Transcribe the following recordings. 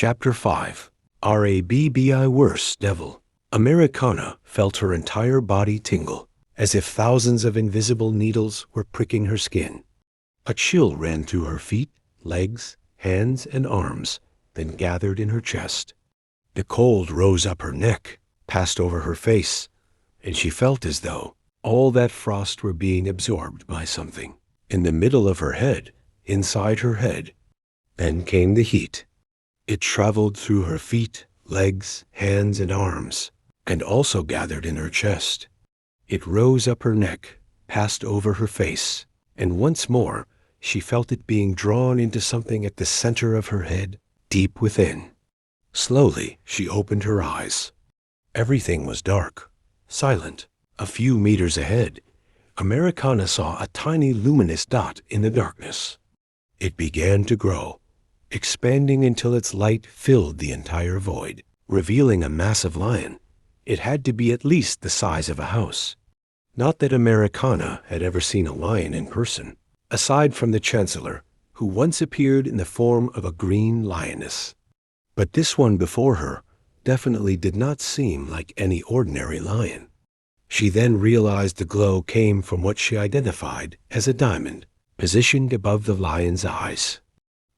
Chapter 5. RABBI Worse Devil. Americana felt her entire body tingle, as if thousands of invisible needles were pricking her skin. A chill ran through her feet, legs, hands, and arms, then gathered in her chest. The cold rose up her neck, passed over her face, and she felt as though all that frost were being absorbed by something. In the middle of her head, inside her head, then came the heat. It traveled through her feet, legs, hands, and arms, and also gathered in her chest. It rose up her neck, passed over her face, and once more she felt it being drawn into something at the center of her head, deep within. Slowly she opened her eyes. Everything was dark, silent. A few meters ahead, Americana saw a tiny luminous dot in the darkness. It began to grow, expanding until its light filled the entire void, revealing a massive lion. It had to be at least the size of a house. Not that Americana had ever seen a lion in person, aside from the Chancellor, who once appeared in the form of a green lioness. But this one before her definitely did not seem like any ordinary lion. She then realized the glow came from what she identified as a diamond, positioned above the lion's eyes.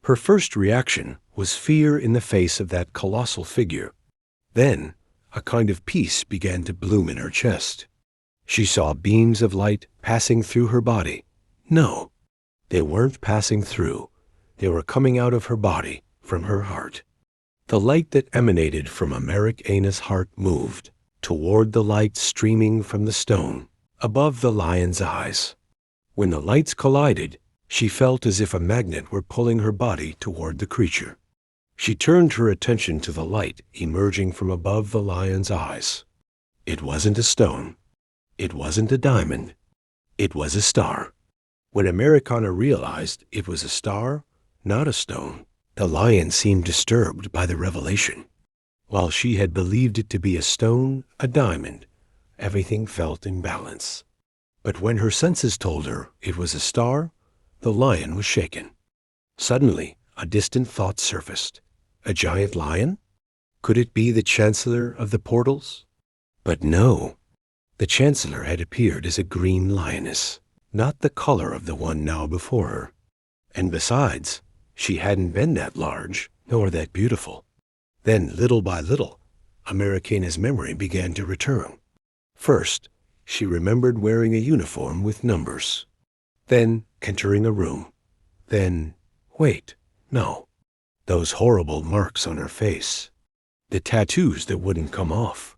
Her first reaction was fear in the face of that colossal figure. Then, a kind of peace began to bloom in her chest. She saw beams of light passing through her body. No, they weren't passing through. They were coming out of her body, from her heart. The light that emanated from Americana's heart moved toward the light streaming from the stone above the lion's eyes. When the lights collided, she felt as if a magnet were pulling her body toward the creature. She turned her attention to the light emerging from above the lion's eyes. It wasn't a stone. It wasn't a diamond. It was a star. When Americana realized it was a star, not a stone, the lion seemed disturbed by the revelation. While she had believed it to be a stone, a diamond, everything felt in balance. But when her senses told her it was a star, the lion was shaken. Suddenly, a distant thought surfaced. A giant lion? Could it be the Chancellor of the Portals? But no. The Chancellor had appeared as a green lioness, not the color of the one now before her. And besides, she hadn't been that large, nor that beautiful. Then, little by little, Americana's memory began to return. First, she remembered wearing a uniform with numbers. Then, entering a room. Then, wait, no. Those horrible marks on her face. The tattoos that wouldn't come off.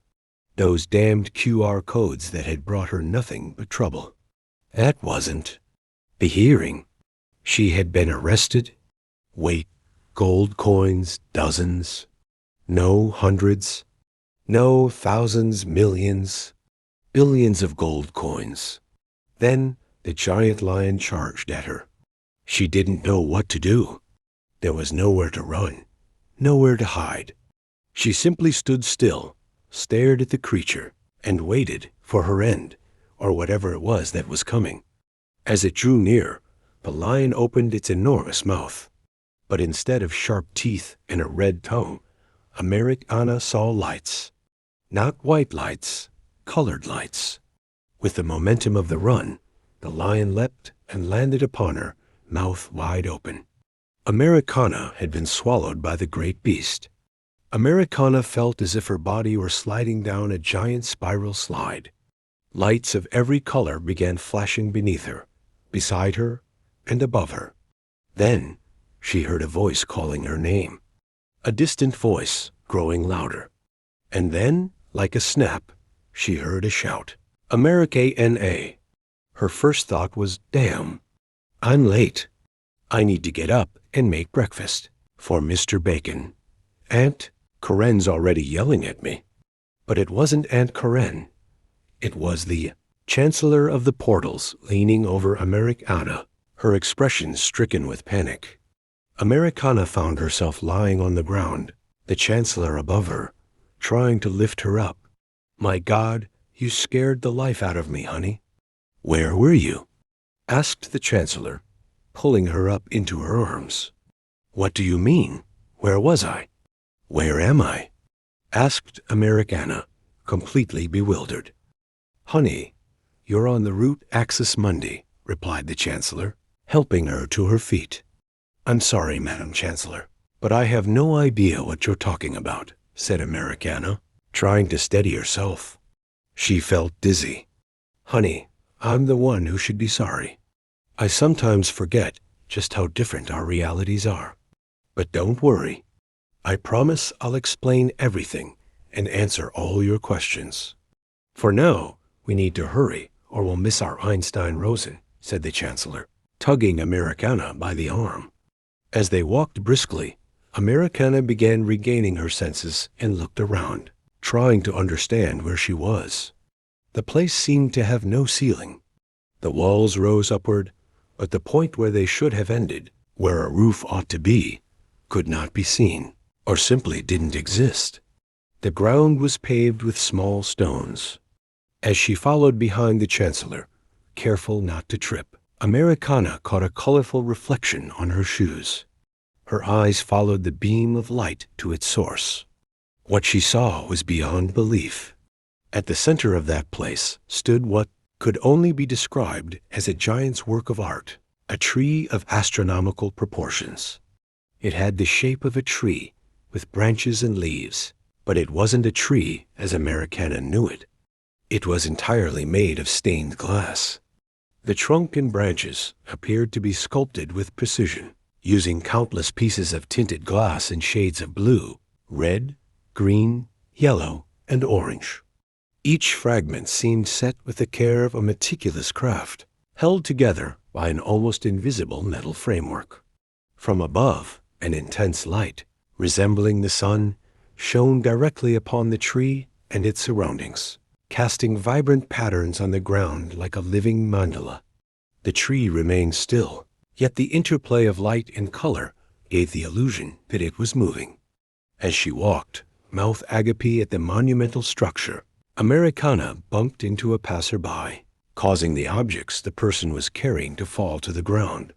Those damned QR codes that had brought her nothing but trouble. That wasn't. The hearing. She had been arrested. Wait, gold coins, dozens. No hundreds. No thousands, millions. Billions of gold coins. Then the giant lion charged at her. She didn't know what to do. There was nowhere to run, nowhere to hide. She simply stood still, stared at the creature, and waited for her end, or whatever it was that was coming. As it drew near, the lion opened its enormous mouth. But instead of sharp teeth and a red tongue, Americana saw lights. Not white lights, colored lights. With the momentum of the run, the lion leapt and landed upon her, mouth wide open. Americana had been swallowed by the great beast. Americana felt as if her body were sliding down a giant spiral slide. Lights of every color began flashing beneath her, beside her, and above her. Then she heard a voice calling her name. A distant voice, growing louder. And then, like a snap, she heard a shout. Americana. Her first thought was, damn, I'm late. I need to get up and make breakfast for Mr. Bacon. Aunt Corinne's already yelling at me. But it wasn't Aunt Corinne. It was the Chancellor of the Portals leaning over Americana, her expression stricken with panic. Americana found herself lying on the ground, the Chancellor above her, trying to lift her up. My God, you scared the life out of me, honey. Where were you? Asked the Chancellor, pulling her up into her arms. What do you mean? Where was I? Where am I? Asked Americana, completely bewildered. Honey, you're on the route Axis Mundi, replied the Chancellor, helping her to her feet. I'm sorry, Madam Chancellor, but I have no idea what you're talking about, said Americana, trying to steady herself. She felt dizzy. Honey, I'm the one who should be sorry. I sometimes forget just how different our realities are. But don't worry. I promise I'll explain everything and answer all your questions. For now, we need to hurry or we'll miss our Einstein-Rosen, said the Chancellor, tugging Americana by the arm. As they walked briskly, Americana began regaining her senses and looked around, trying to understand where she was. The place seemed to have no ceiling. The walls rose upward, but the point where they should have ended, where a roof ought to be, could not be seen, or simply didn't exist. The ground was paved with small stones. As she followed behind the Chancellor, careful not to trip, Americana caught a colorful reflection on her shoes. Her eyes followed the beam of light to its source. What she saw was beyond belief. At the center of that place stood what could only be described as a giant's work of art, a tree of astronomical proportions. It had the shape of a tree with branches and leaves, but it wasn't a tree as Americana knew it. It was entirely made of stained glass. The trunk and branches appeared to be sculpted with precision, using countless pieces of tinted glass in shades of blue, red, green, yellow, and orange. Each fragment seemed set with the care of a meticulous craft, held together by an almost invisible metal framework. From above, an intense light, resembling the sun, shone directly upon the tree and its surroundings, casting vibrant patterns on the ground like a living mandala. The tree remained still, yet the interplay of light and color gave the illusion that it was moving. As she walked, mouth agape at the monumental structure, Americana bumped into a passerby, causing the objects the person was carrying to fall to the ground.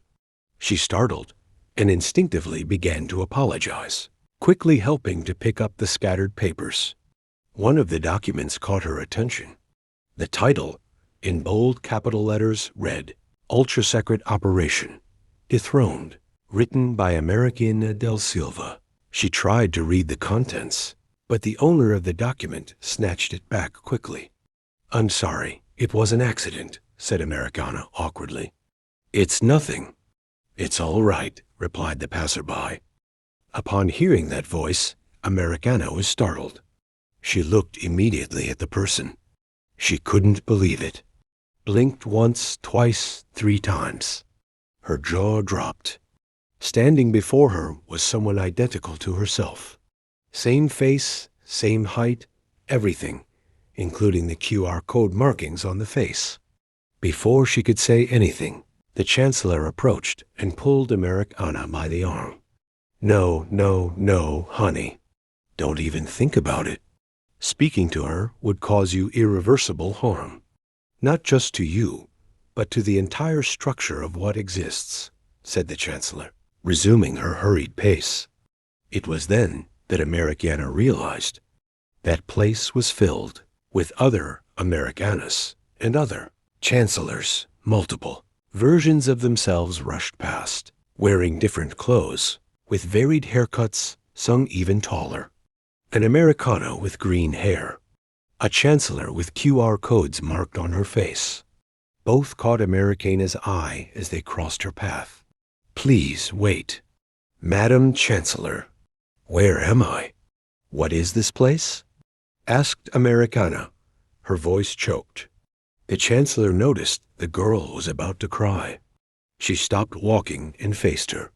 She startled and instinctively began to apologize, quickly helping to pick up the scattered papers. One of the documents caught her attention. The title, in bold capital letters, read, Ultra Secret Operation, Dethroned, written by Americana del Silva. She tried to read the contents, but the owner of the document snatched it back quickly. I'm sorry, it was an accident, said Americana awkwardly. It's nothing. It's all right, replied the passerby. Upon hearing that voice, Americana was startled. She looked immediately at the person. She couldn't believe it. Blinked once, twice, 3 times. Her jaw dropped. Standing before her was someone identical to herself. Same face, same height, everything, including the QR code markings on the face. Before she could say anything, the Chancellor approached and pulled Americana by the arm. No, no, no, honey. Don't even think about it. Speaking to her would cause you irreversible harm. Not just to you, but to the entire structure of what exists, said the Chancellor, resuming her hurried pace. It was then that Americana realized that place was filled with other Americanas and other Chancellors, multiple versions of themselves rushed past, wearing different clothes, with varied haircuts, some even taller. An Americana with green hair, a Chancellor with QR codes marked on her face. Both caught Americana's eye as they crossed her path. Please wait. Madam Chancellor, where am I? What is this place? Asked Americana. Her voice choked. The Chancellor noticed the girl was about to cry. She stopped walking and faced her.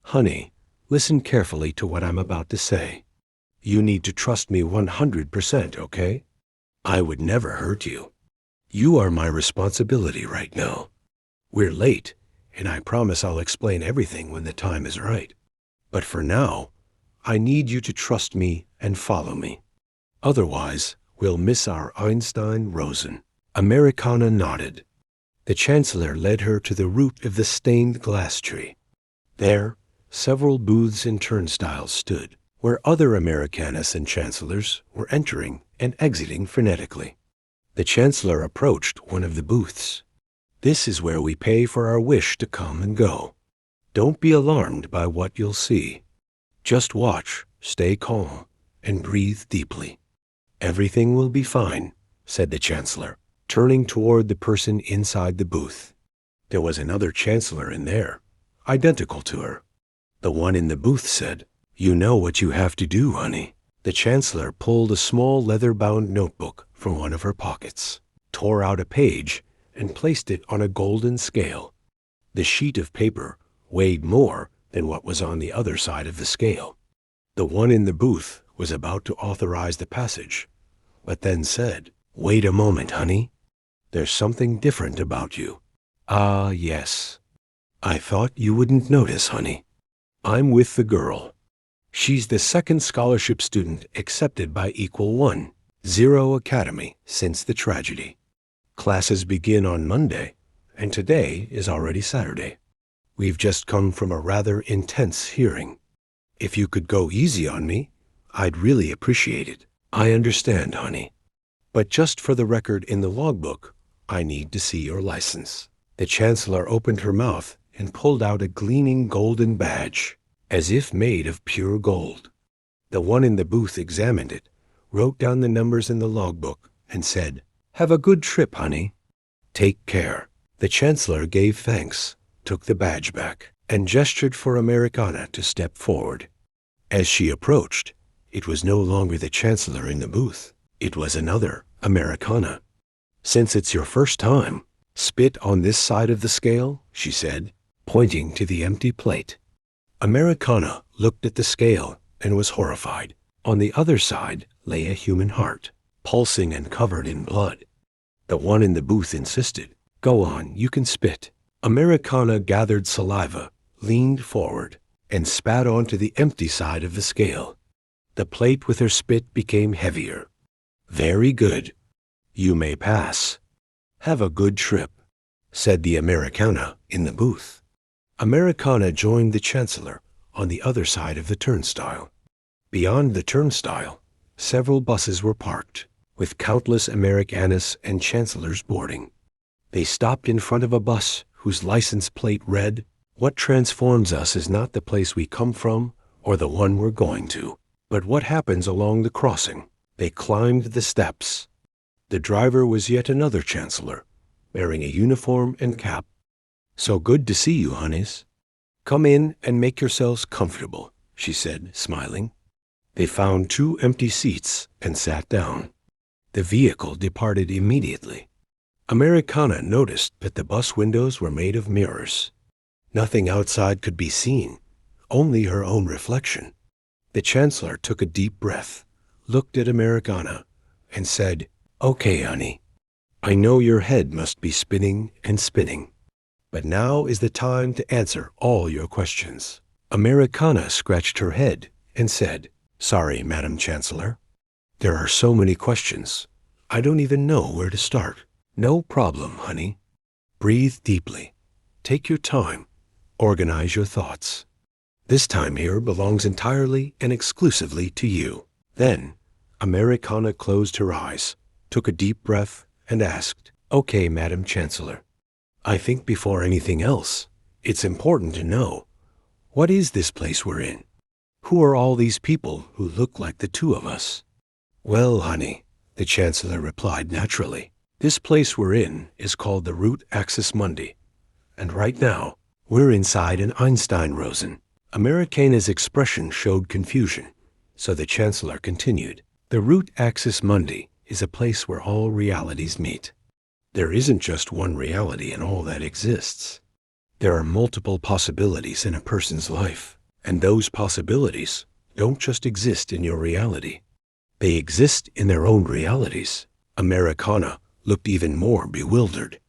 Honey, listen carefully to what I'm about to say. You need to trust me 100%, okay? I would never hurt you. You are my responsibility right now. We're late, and I promise I'll explain everything when the time is right. But for now, I need you to trust me and follow me. Otherwise, we'll miss our Einstein-Rosen. Americana nodded. The Chancellor led her to the root of the stained glass tree. There, several booths and turnstiles stood, where other Americanus and chancellors were entering and exiting frenetically. The chancellor approached one of the booths. "This is where we pay for our wish to come and go. Don't be alarmed by what you'll see. Just watch, stay calm, and breathe deeply. Everything will be fine," said the chancellor, turning toward the person inside the booth. There was another chancellor in there, identical to her. The one in the booth said, "You know what you have to do, honey." The chancellor pulled a small leather-bound notebook from one of her pockets, tore out a page, and placed it on a golden scale. The sheet of paper weighed more than what was on the other side of the scale. The one in the booth was about to authorize the passage, but then said, "Wait a moment, honey. There's something different about you." "Ah, yes. I thought you wouldn't notice, honey. I'm with the girl. She's the second scholarship student accepted by Equal 1.0 Academy since the tragedy. Classes begin on Monday, and today is already Saturday. We've just come from a rather intense hearing. If you could go easy on me, I'd really appreciate it." "I understand, honey. But just for the record in the logbook, I need to see your license." The chancellor opened her mouth and pulled out a gleaming golden badge, as if made of pure gold. The one in the booth examined it, wrote down the numbers in the logbook, and said, "Have a good trip, honey. Take care." The chancellor gave thanks, took the badge back, and gestured for Americana to step forward. As she approached, it was no longer the chancellor in the booth. It was another Americana. "Since it's your first time, spit on this side of the scale," she said, pointing to the empty plate. Americana looked at the scale and was horrified. On the other side lay a human heart, pulsing and covered in blood. The one in the booth insisted, "Go on, you can spit." Americana gathered saliva, leaned forward, and spat onto the empty side of the scale. The plate with her spit became heavier. "Very good. You may pass. Have a good trip," said the Americana in the booth. Americana joined the chancellor on the other side of the turnstile. Beyond the turnstile, several buses were parked, with countless Americanus and chancellors boarding. They stopped in front of a bus whose license plate read, "What transforms us is not the place we come from or the one we're going to, but what happens along the crossing." They climbed the steps. The driver was yet another chancellor, wearing a uniform and cap. "So good to see you, honeys. Come in and make yourselves comfortable," she said, smiling. They found 2 empty seats and sat down. The vehicle departed immediately. Americana noticed that the bus windows were made of mirrors. Nothing outside could be seen, only her own reflection. The chancellor took a deep breath, looked at Americana, and said, "Okay, honey. I know your head must be spinning and spinning, but now is the time to answer all your questions." Americana scratched her head and said, "Sorry, Madam Chancellor. There are so many questions. I don't even know where to start." "No problem, honey. Breathe deeply. Take your time. Organize your thoughts. This time here belongs entirely and exclusively to you." Then Americana closed her eyes, took a deep breath, and asked, "Okay, Madam Chancellor. I think before anything else, it's important to know, what is this place we're in? Who are all these people who look like the two of us?" "Well, honey," the chancellor replied naturally, "this place we're in is called the Root Axis Mundi, and right now we're inside an Einstein Rosen." Americana's expression showed confusion, so the chancellor continued, "The Root Axis Mundi is a place where all realities meet. There isn't just one reality in all that exists. There are multiple possibilities in a person's life, and those possibilities don't just exist in your reality. They exist in their own realities." Americana looked even more bewildered.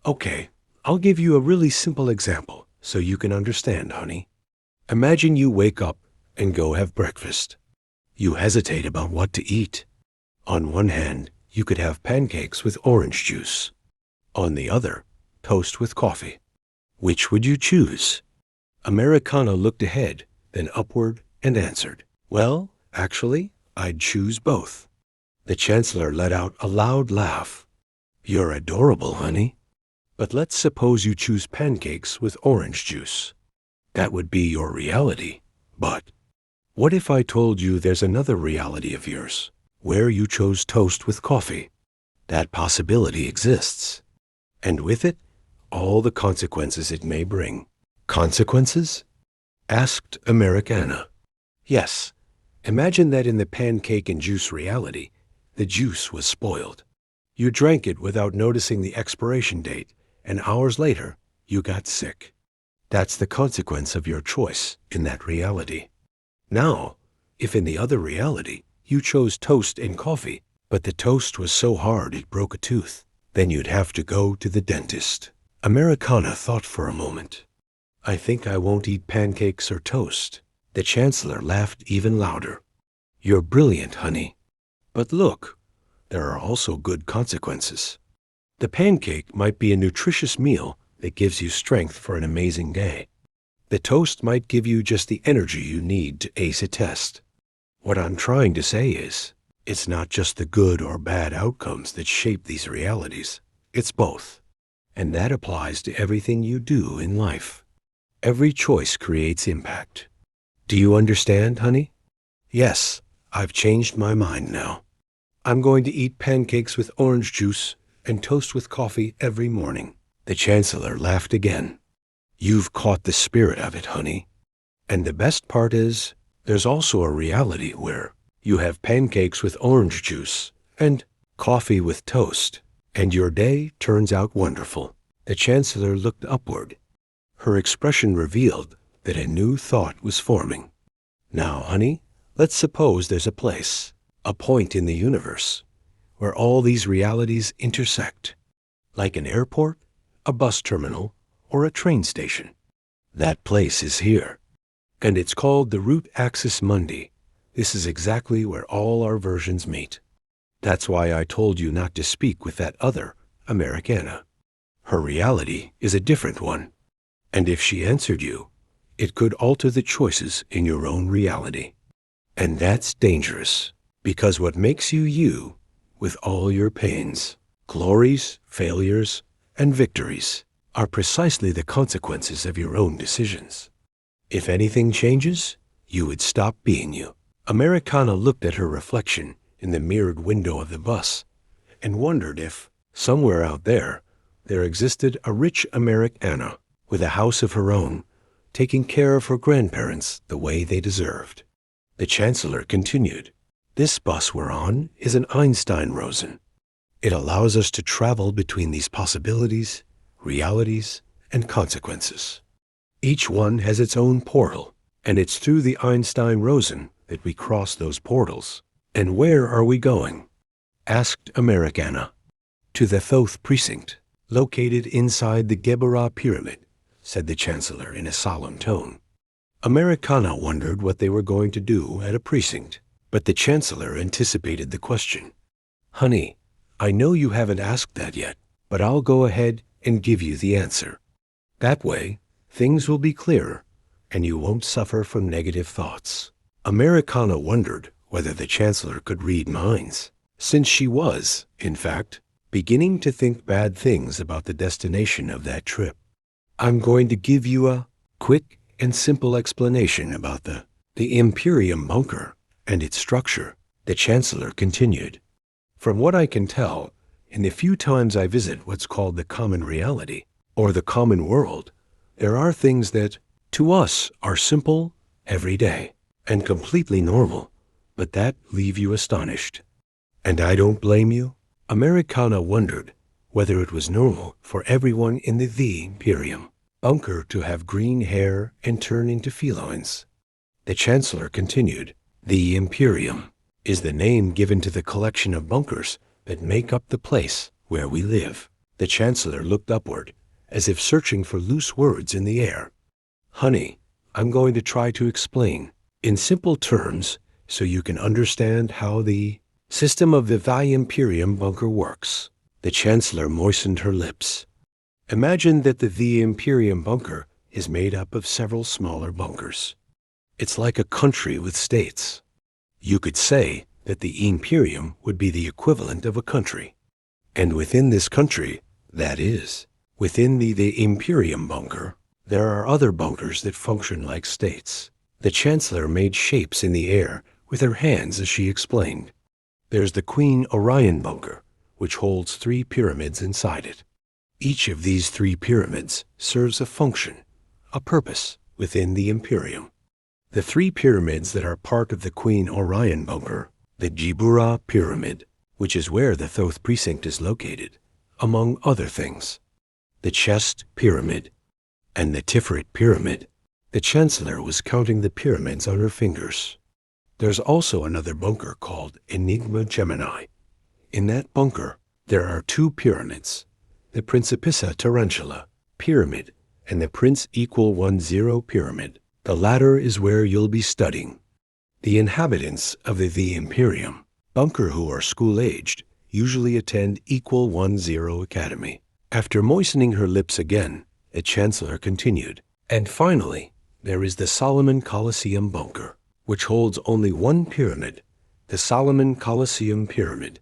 "Okay, I'll give you a really simple example so you can understand, honey. Imagine you wake up and go have breakfast. You hesitate about what to eat. On one hand, you could have pancakes with orange juice. On the other, toast with coffee. Which would you choose?" Americana looked ahead, then upward, and answered, Well, actually, I'd choose both. The Chancellor let out a loud laugh. You're adorable, honey. But let's suppose you choose pancakes with orange juice. That would be your reality. But what if I told you there's another reality of yours, where you chose toast with coffee? That possibility exists. And with it, all the consequences it may bring. Consequences? Asked Americana. Yes. Imagine that in the pancake and juice reality, the juice was spoiled. You drank it without noticing the expiration date, and hours later, you got sick. That's the consequence of your choice in that reality. Now, if in the other reality you chose toast and coffee, but the toast was so hard it broke a tooth, then you'd have to go to the dentist. Americana thought for a moment. I think I won't eat pancakes or toast. The Chancellor laughed even louder. You're brilliant, honey. But look, there are also good consequences. The pancake might be a nutritious meal that gives you strength for an amazing day. The toast might give you just the energy you need to ace a test. What I'm trying to say is, it's not just the good or bad outcomes that shape these realities. It's both. And that applies to everything you do in life. Every choice creates impact. Do you understand, honey? Yes, I've changed my mind now. I'm going to eat pancakes with orange juice and toast with coffee every morning. The Chancellor laughed again. You've caught the spirit of it, honey. And the best part is, there's also a reality where you have pancakes with orange juice and coffee with toast, and your day turns out wonderful. The Chancellor looked upward. Her expression revealed that a new thought was forming. Now, honey, let's suppose there's a place, a point in the universe, where all these realities intersect, like an airport, a bus terminal, or a train station. That place is here, and it's called the Root Axis Mundi. This is exactly where all our versions meet. That's why I told you not to speak with that other Americana. Her reality is a different one, and if she answered you, it could alter the choices in your own reality. And that's dangerous, because what makes you you, with all your pains, glories, failures, and victories, are precisely the consequences of your own decisions. If anything changes, you would stop being you. Americana looked at her reflection in the mirrored window of the bus and wondered if, somewhere out there, there existed a rich Americana with a house of her own, taking care of her grandparents the way they deserved. The Chancellor continued, This bus we're on is an Einstein-Rosen. It allows us to travel between these possibilities, realities, and consequences. Each one has its own portal, and it's through the Einstein-Rosen that we cross those portals. And where are we going? Asked Americana. To the Thoth precinct, located inside the Geburah Pyramid, said the Chancellor in a solemn tone. Americana wondered what they were going to do at a precinct, but the Chancellor anticipated the question. Honey, I know you haven't asked that yet, but I'll go ahead and give you the answer. That way, things will be clearer, and you won't suffer from negative thoughts. Americana wondered whether the Chancellor could read minds, since she was, in fact, beginning to think bad things about the destination of that trip. I'm going to give you a quick and simple explanation about the Imperium bunker and its structure, the Chancellor continued. From what I can tell, in the few times I visit what's called the common reality, or the common world, there are things that, to us, are simple, everyday, and completely normal, but that leave you astonished. And I don't blame you. Americana wondered whether it was normal for everyone in the Imperium bunker to have green hair and turn into felines. The Chancellor continued, The Imperium is the name given to the collection of bunkers that make up the place where we live. The Chancellor looked upward, as if searching for loose words in the air. Honey, I'm going to try to explain, in simple terms, so you can understand how the system of the Imperium bunker works. The Chancellor moistened her lips. Imagine that the Imperium bunker is made up of several smaller bunkers. It's like a country with states. You could say that the Imperium would be the equivalent of a country. And within this country, that is, within the Imperium bunker, there are other bunkers that function like states. The Chancellor made shapes in the air with her hands as she explained. There's the Queen Orion bunker, which holds 3 pyramids inside it. Each of these 3 pyramids serves a function, a purpose within the Imperium. The 3 pyramids that are part of the Queen Orion bunker, the Jibura Pyramid, which is where the Thoth precinct is located, among other things, the Chest Pyramid, and the Tiferet Pyramid. The Chancellor was counting the pyramids on her fingers. There's also another bunker called Enigma Gemini. In that bunker, there are 2 pyramids, the Principessa Tarantula Pyramid and the Prince Equal 10 Pyramid. The latter is where you'll be studying. The inhabitants of the Imperium bunker who are school-aged usually attend Equal 10 Academy. After moistening her lips again, the Chancellor continued, and finally, there is the Solomon Colosseum bunker, which holds only 1 pyramid, the Solomon Colosseum Pyramid.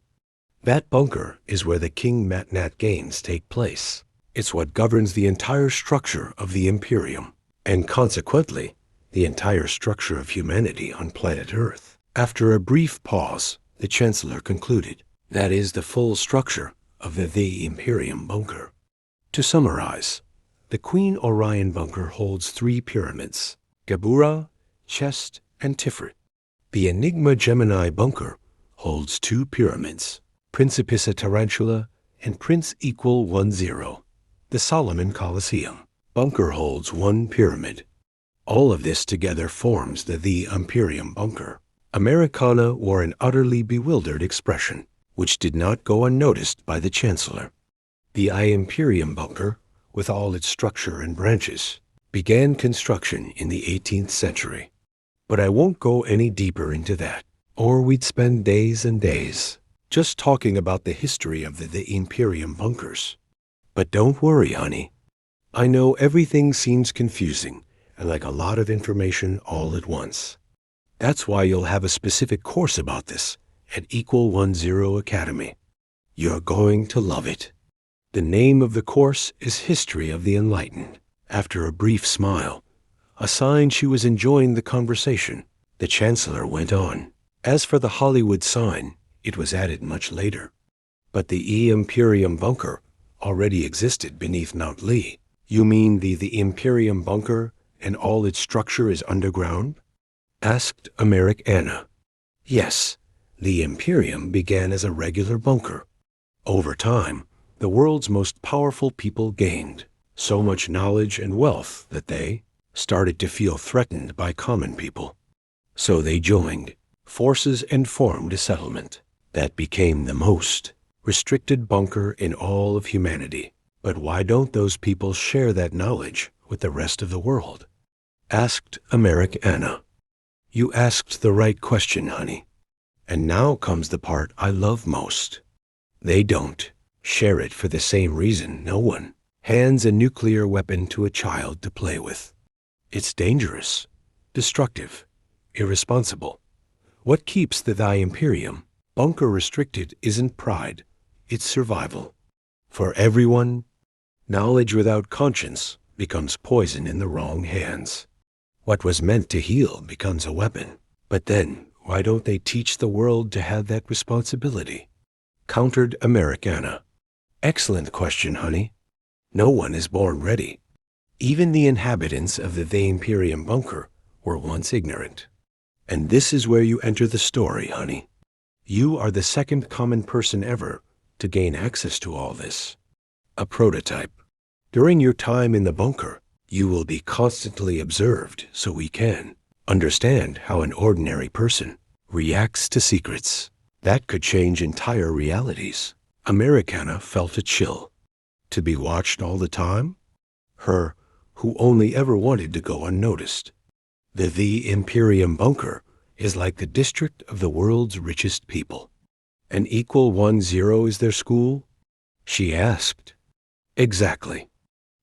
That bunker is where the King MatNat games take place. It's what governs the entire structure of the Imperium, and consequently, the entire structure of humanity on planet Earth. After a brief pause, the Chancellor concluded, that is the full structure of the Imperium bunker. To summarize, the Queen Orion bunker holds 3 pyramids, Gebura, Chest, and Tiferet. The Enigma Gemini bunker holds 2 pyramids, Principessa Tarantula and Prince Equal 10. The Solomon Colosseum bunker holds 1 pyramid. All of this together forms the Imperium bunker. Americana wore an utterly bewildered expression, which did not go unnoticed by the Chancellor. The Imperium bunker, with all its structure and branches, began construction in the 18th century. But I won't go any deeper into that, or we'd spend days and days just talking about the history of the Imperium bunkers. But don't worry, honey. I know everything seems confusing and like a lot of information all at once. That's why you'll have a specific course about this at Equal 10 Academy. You're going to love it. The name of the course is History of the Enlightened. After a brief smile, a sign she was enjoying the conversation, the Chancellor went on. As for the Hollywood sign, it was added much later. But the Imperium bunker already existed beneath Mount Lee. You mean the Imperium bunker and all its structure is underground? Asked Americana. Yes, the Imperium began as a regular bunker. Over time, the world's most powerful people gained so much knowledge and wealth that they started to feel threatened by common people. So they joined forces and formed a settlement that became the most restricted bunker in all of humanity. But why don't those people share that knowledge with the rest of the world? Asked Americana. You asked the right question, honey. And now comes the part I love most. They don't share it for the same reason no one hands a nuclear weapon to a child to play with. It's dangerous, destructive, irresponsible. What keeps the Imperium bunker restricted isn't pride, it's survival. For everyone, knowledge without conscience becomes poison in the wrong hands. What was meant to heal becomes a weapon. But then, why don't they teach the world to have that responsibility? Countered Americana. Excellent question, honey. No one is born ready. Even the inhabitants of the Imperium bunker were once ignorant. And this is where you enter the story, honey. You are the second common person ever to gain access to all this. A prototype. During your time in the bunker, you will be constantly observed so we can understand how an ordinary person reacts to secrets. That could change entire realities. Americana felt a chill. To be watched all the time? Her, who only ever wanted to go unnoticed. The Imperium bunker is like the district of the world's richest people. An Equal 10 is their school? She asked. Exactly.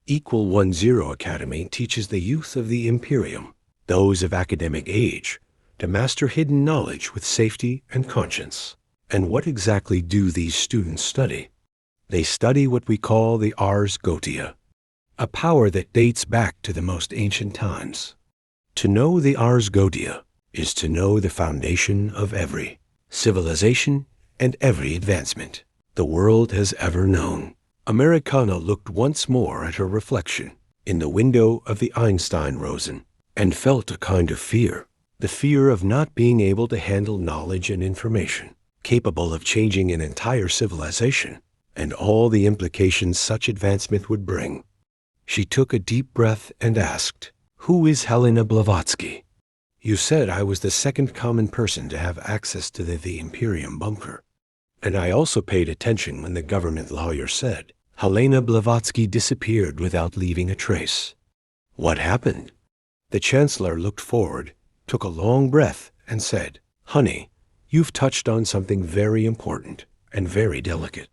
Equal 10 Academy teaches the youth of the Imperium, those of academic age, to master hidden knowledge with safety and conscience. And what exactly do these students study? They study what we call the Ars Goetia, a power that dates back to the most ancient times. To know the Ars Goetia is to know the foundation of every civilization and every advancement the world has ever known. Americana looked once more at her reflection in the window of the Einstein-Rosen and felt a kind of fear, the fear of not being able to handle knowledge and information, capable of changing an entire civilization, and all the implications such advancement would bring. She took a deep breath and asked, "Who is Helena Blavatsky?" "You said I was the second common person to have access to the Imperium bunker. And I also paid attention when the government lawyer said Helena Blavatsky disappeared without leaving a trace. What happened?" The Chancellor looked forward, took a long breath, and said, "Honey, you've touched on something very important and very delicate.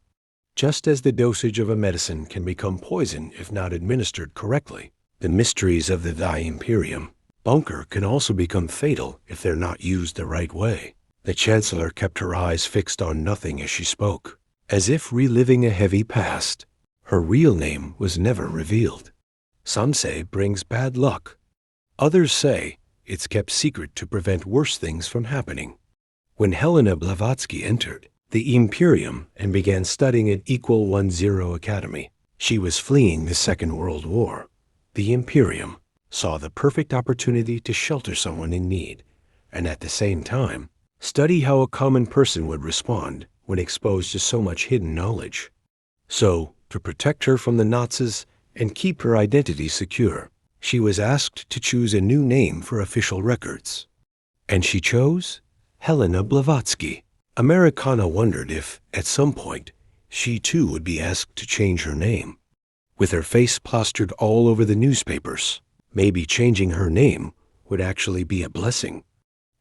Just as the dosage of a medicine can become poison if not administered correctly, the mysteries of the Imperium bunker can also become fatal if they're not used the right way." The Chancellor kept her eyes fixed on nothing as she spoke, as if reliving a heavy past. Her real name was never revealed. Some say brings bad luck. Others say it's kept secret to prevent worse things from happening. When Helena Blavatsky entered the Imperium and began studying at =10 Academy, she was fleeing the Second World War. The Imperium saw the perfect opportunity to shelter someone in need, and at the same time, study how a common person would respond when exposed to so much hidden knowledge. So, to protect her from the Nazis and keep her identity secure, she was asked to choose a new name for official records. And she chose Helena Blavatsky. Americana wondered if, at some point, she too would be asked to change her name. With her face plastered all over the newspapers, maybe changing her name would actually be a blessing.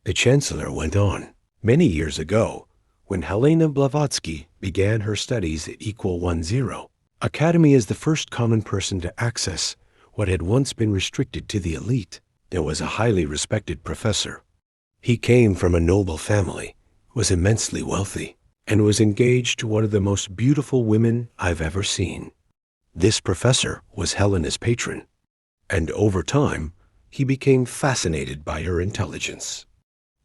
The Chancellor went on. Many years ago, when Helena Blavatsky began her studies at =10 Academy as the first common person to access what had once been restricted to the elite, there was a highly respected professor. He came from a noble family, was immensely wealthy, and was engaged to one of the most beautiful women I've ever seen. This professor was Helena's patron, and over time, he became fascinated by her intelligence.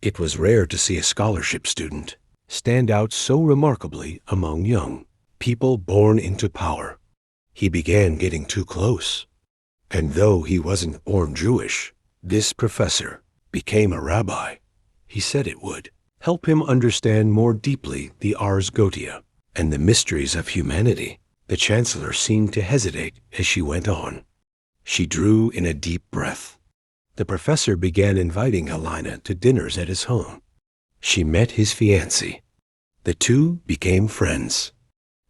It was rare to see a scholarship student stand out so remarkably among young people born into power. He began getting too close. And though he wasn't born Jewish, this professor became a rabbi. He said it would help him understand more deeply the Ars Goetia and the mysteries of humanity. The Chancellor seemed to hesitate as she went on. She drew in a deep breath. The professor began inviting Helena to dinners at his home. She met his fiancée. The two became friends.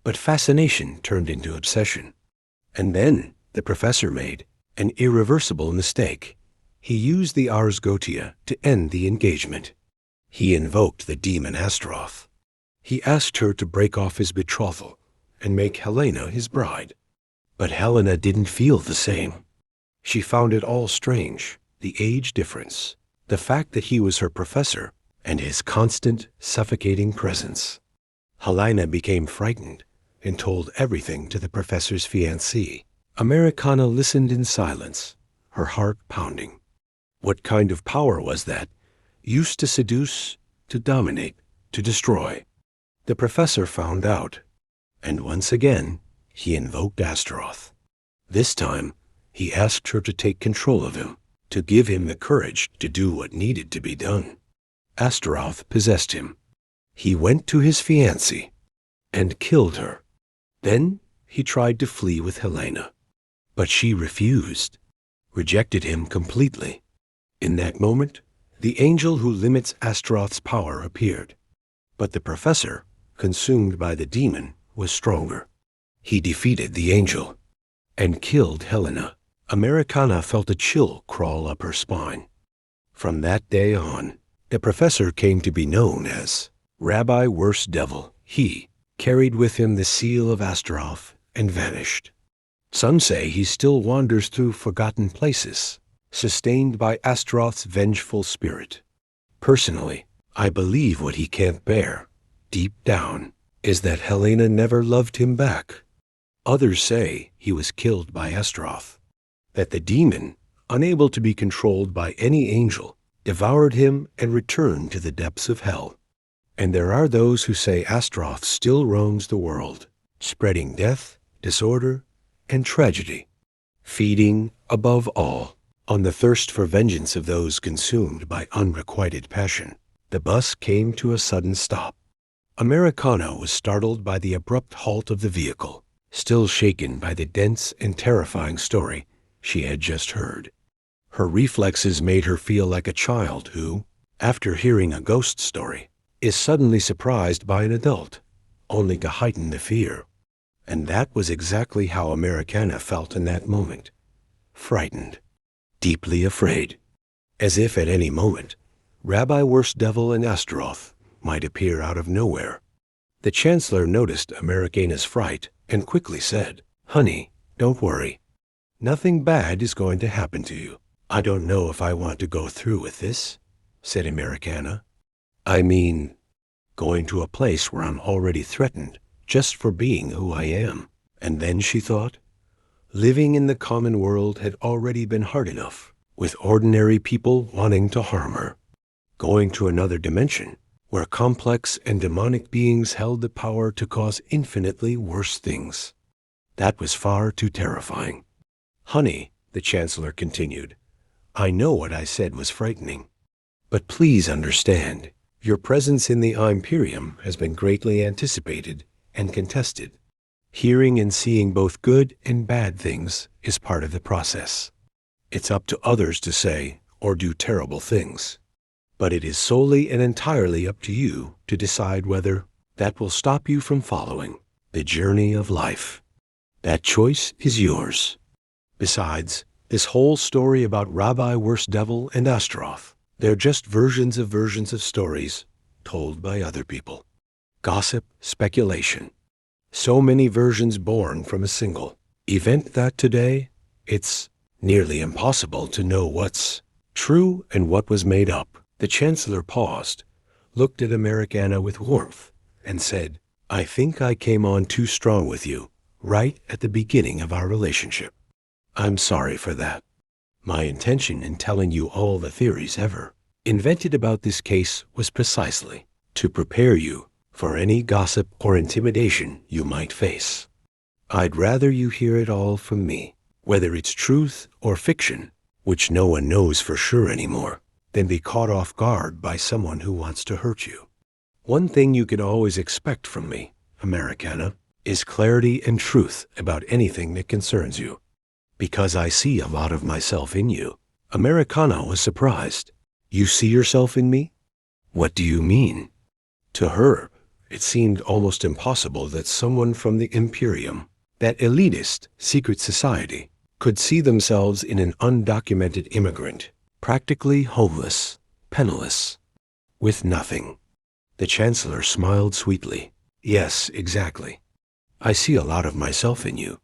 But fascination turned into obsession. And then the professor made an irreversible mistake. He used the Ars Goetia to end the engagement. He invoked the demon Astaroth. He asked her to break off his betrothal and make Helena his bride. But Helena didn't feel the same. She found it all strange. The age difference, the fact that he was her professor, and his constant, suffocating presence. Helena became frightened and told everything to the professor's fiancée. Americana listened in silence, her heart pounding. What kind of power was that, used to seduce, to dominate, to destroy? The professor found out, and once again, he invoked Astaroth. This time, he asked her to take control of him, to give him the courage to do what needed to be done. Astaroth possessed him. He went to his fiancée and killed her. Then he tried to flee with Helena, but she refused, rejected him completely. In that moment, the angel who limits Astaroth's power appeared. But the professor, consumed by the demon, was stronger. He defeated the angel and killed Helena. Americana felt a chill crawl up her spine. From that day on, the professor came to be known as Rabbi Worst Devil. He carried with him the seal of Astaroth and vanished. Some say he still wanders through forgotten places, sustained by Astaroth's vengeful spirit. Personally, I believe what he can't bear, deep down, is that Helena never loved him back. Others say he was killed by Astaroth, that the demon, unable to be controlled by any angel, devoured him and returned to the depths of hell. And there are those who say Astaroth still roams the world, spreading death, disorder, and tragedy, feeding, above all, on the thirst for vengeance of those consumed by unrequited passion. The bus came to a sudden stop. Americana was startled by the abrupt halt of the vehicle, still shaken by the dense and terrifying story she had just heard. Her reflexes made her feel like a child who, after hearing a ghost story, is suddenly surprised by an adult, only to heighten the fear. And that was exactly how Americana felt in that moment. Frightened, deeply afraid, as if at any moment, Rabbi Worst Devil and Astaroth might appear out of nowhere. The Chancellor noticed Americana's fright and quickly said, "Honey, don't worry. Nothing bad is going to happen to you." "I don't know if I want to go through with this," said Americana. "I mean, going to a place where I'm already threatened just for being who I am." And then she thought, living in the common world had already been hard enough, with ordinary people wanting to harm her. Going to another dimension, where complex and demonic beings held the power to cause infinitely worse things. That was far too terrifying. "Honey," the Chancellor continued, "I know what I said was frightening. But please understand, your presence in the Imperium has been greatly anticipated and contested. Hearing and seeing both good and bad things is part of the process. It's up to others to say or do terrible things. But it is solely and entirely up to you to decide whether that will stop you from following the journey of life. That choice is yours. Besides, this whole story about Rabbi Worst Devil and Astaroth, they're just versions of stories told by other people. Gossip, speculation. So many versions born from a single event that today, it's nearly impossible to know what's true and what was made up." The Chancellor paused, looked at Americana with warmth, and said, "I think I came on too strong with you right at the beginning of our relationship. I'm sorry for that. My intention in telling you all the theories ever invented about this case was precisely to prepare you for any gossip or intimidation you might face. I'd rather you hear it all from me, whether it's truth or fiction, which no one knows for sure anymore, than be caught off guard by someone who wants to hurt you. One thing you can always expect from me, Americana, is clarity and truth about anything that concerns you. Because I see a lot of myself in you." Americana was surprised. "You see yourself in me? What do you mean?" To her, it seemed almost impossible that someone from the Imperium, that elitist secret society, could see themselves in an undocumented immigrant, practically homeless, penniless, with nothing. The Chancellor smiled sweetly. "Yes, exactly. I see a lot of myself in you.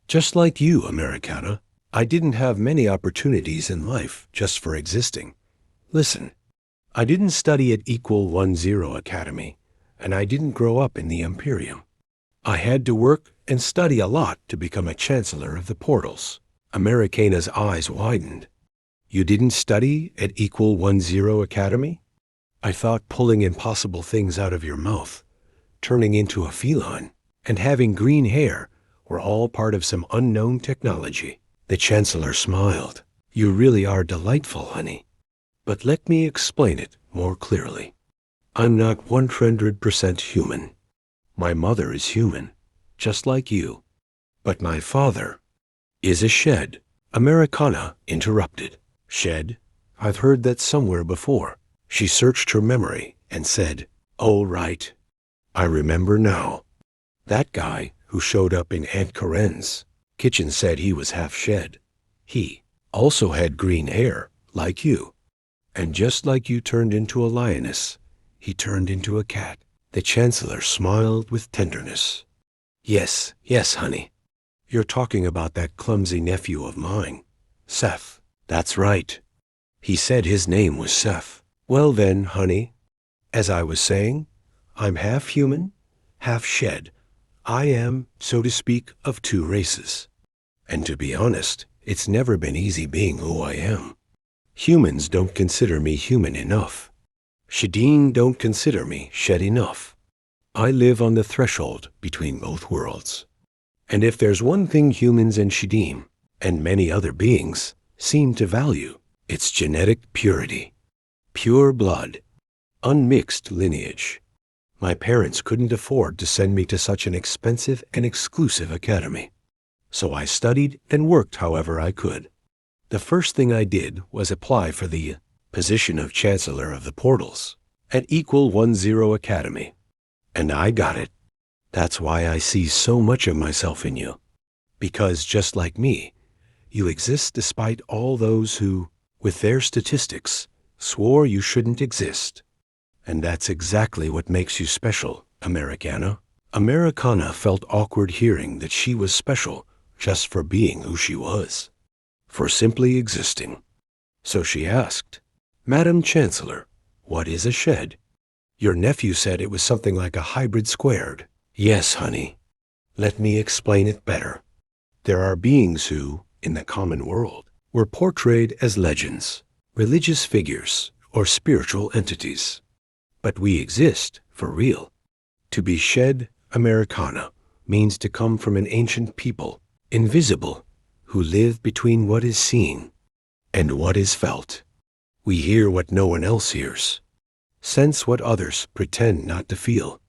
Just like you, Americana, I didn't have many opportunities in life just for existing. Listen, I didn't study at =10 Academy, and I didn't grow up in the Imperium. I had to work and study a lot to become a Chancellor of the Portals." Americana's eyes widened. "You didn't study at =10 Academy? I thought pulling impossible things out of your mouth, turning into a feline, and having green hair were all part of some unknown technology." The Chancellor smiled. "You really are delightful, honey. But let me explain it more clearly. I'm not 100% human. My mother is human, just like you. But my father is a shed." Americana interrupted. "Shed? I've heard that somewhere before." She searched her memory and said, "Oh, right. I remember now. That guy who showed up in Aunt Karen's kitchen said he was half shed. He also had green hair, like you. And just like you turned into a lioness, he turned into a cat." The Chancellor smiled with tenderness. Yes, honey. You're talking about that clumsy nephew of mine, Seth." "That's right. He said his name was Seth. Well then, honey, as I was saying, I'm half human, half shed. I am, so to speak, of two races. And to be honest, it's never been easy being who I am. Humans don't consider me human enough. Shadeen don't consider me shed enough. I live on the threshold between both worlds. And if there's one thing humans and Shadeen, and many other beings, seem to value, it's genetic purity. Pure blood. Unmixed lineage. My parents couldn't afford to send me to such an expensive and exclusive academy. So I studied and worked however I could. The first thing I did was apply for the position of Chancellor of the Portals at Equal 10 Academy. And I got it. That's why I see so much of myself in you. Because just like me, you exist despite all those who, with their statistics, swore you shouldn't exist. And that's exactly what makes you special, Americana. Americana felt awkward hearing that she was special just for being who she was, for simply existing. So she asked, Madam Chancellor, what is a shed? Your nephew said it was something like a hybrid squared. Yes, honey. Let me explain it better. There are beings who, in the common world, were portrayed as legends, religious figures, or spiritual entities. But we exist, for real. To be shed, Americana, means to come from an ancient people, invisible, who live between what is seen and what is felt. We hear what no one else hears, sense what others pretend not to feel,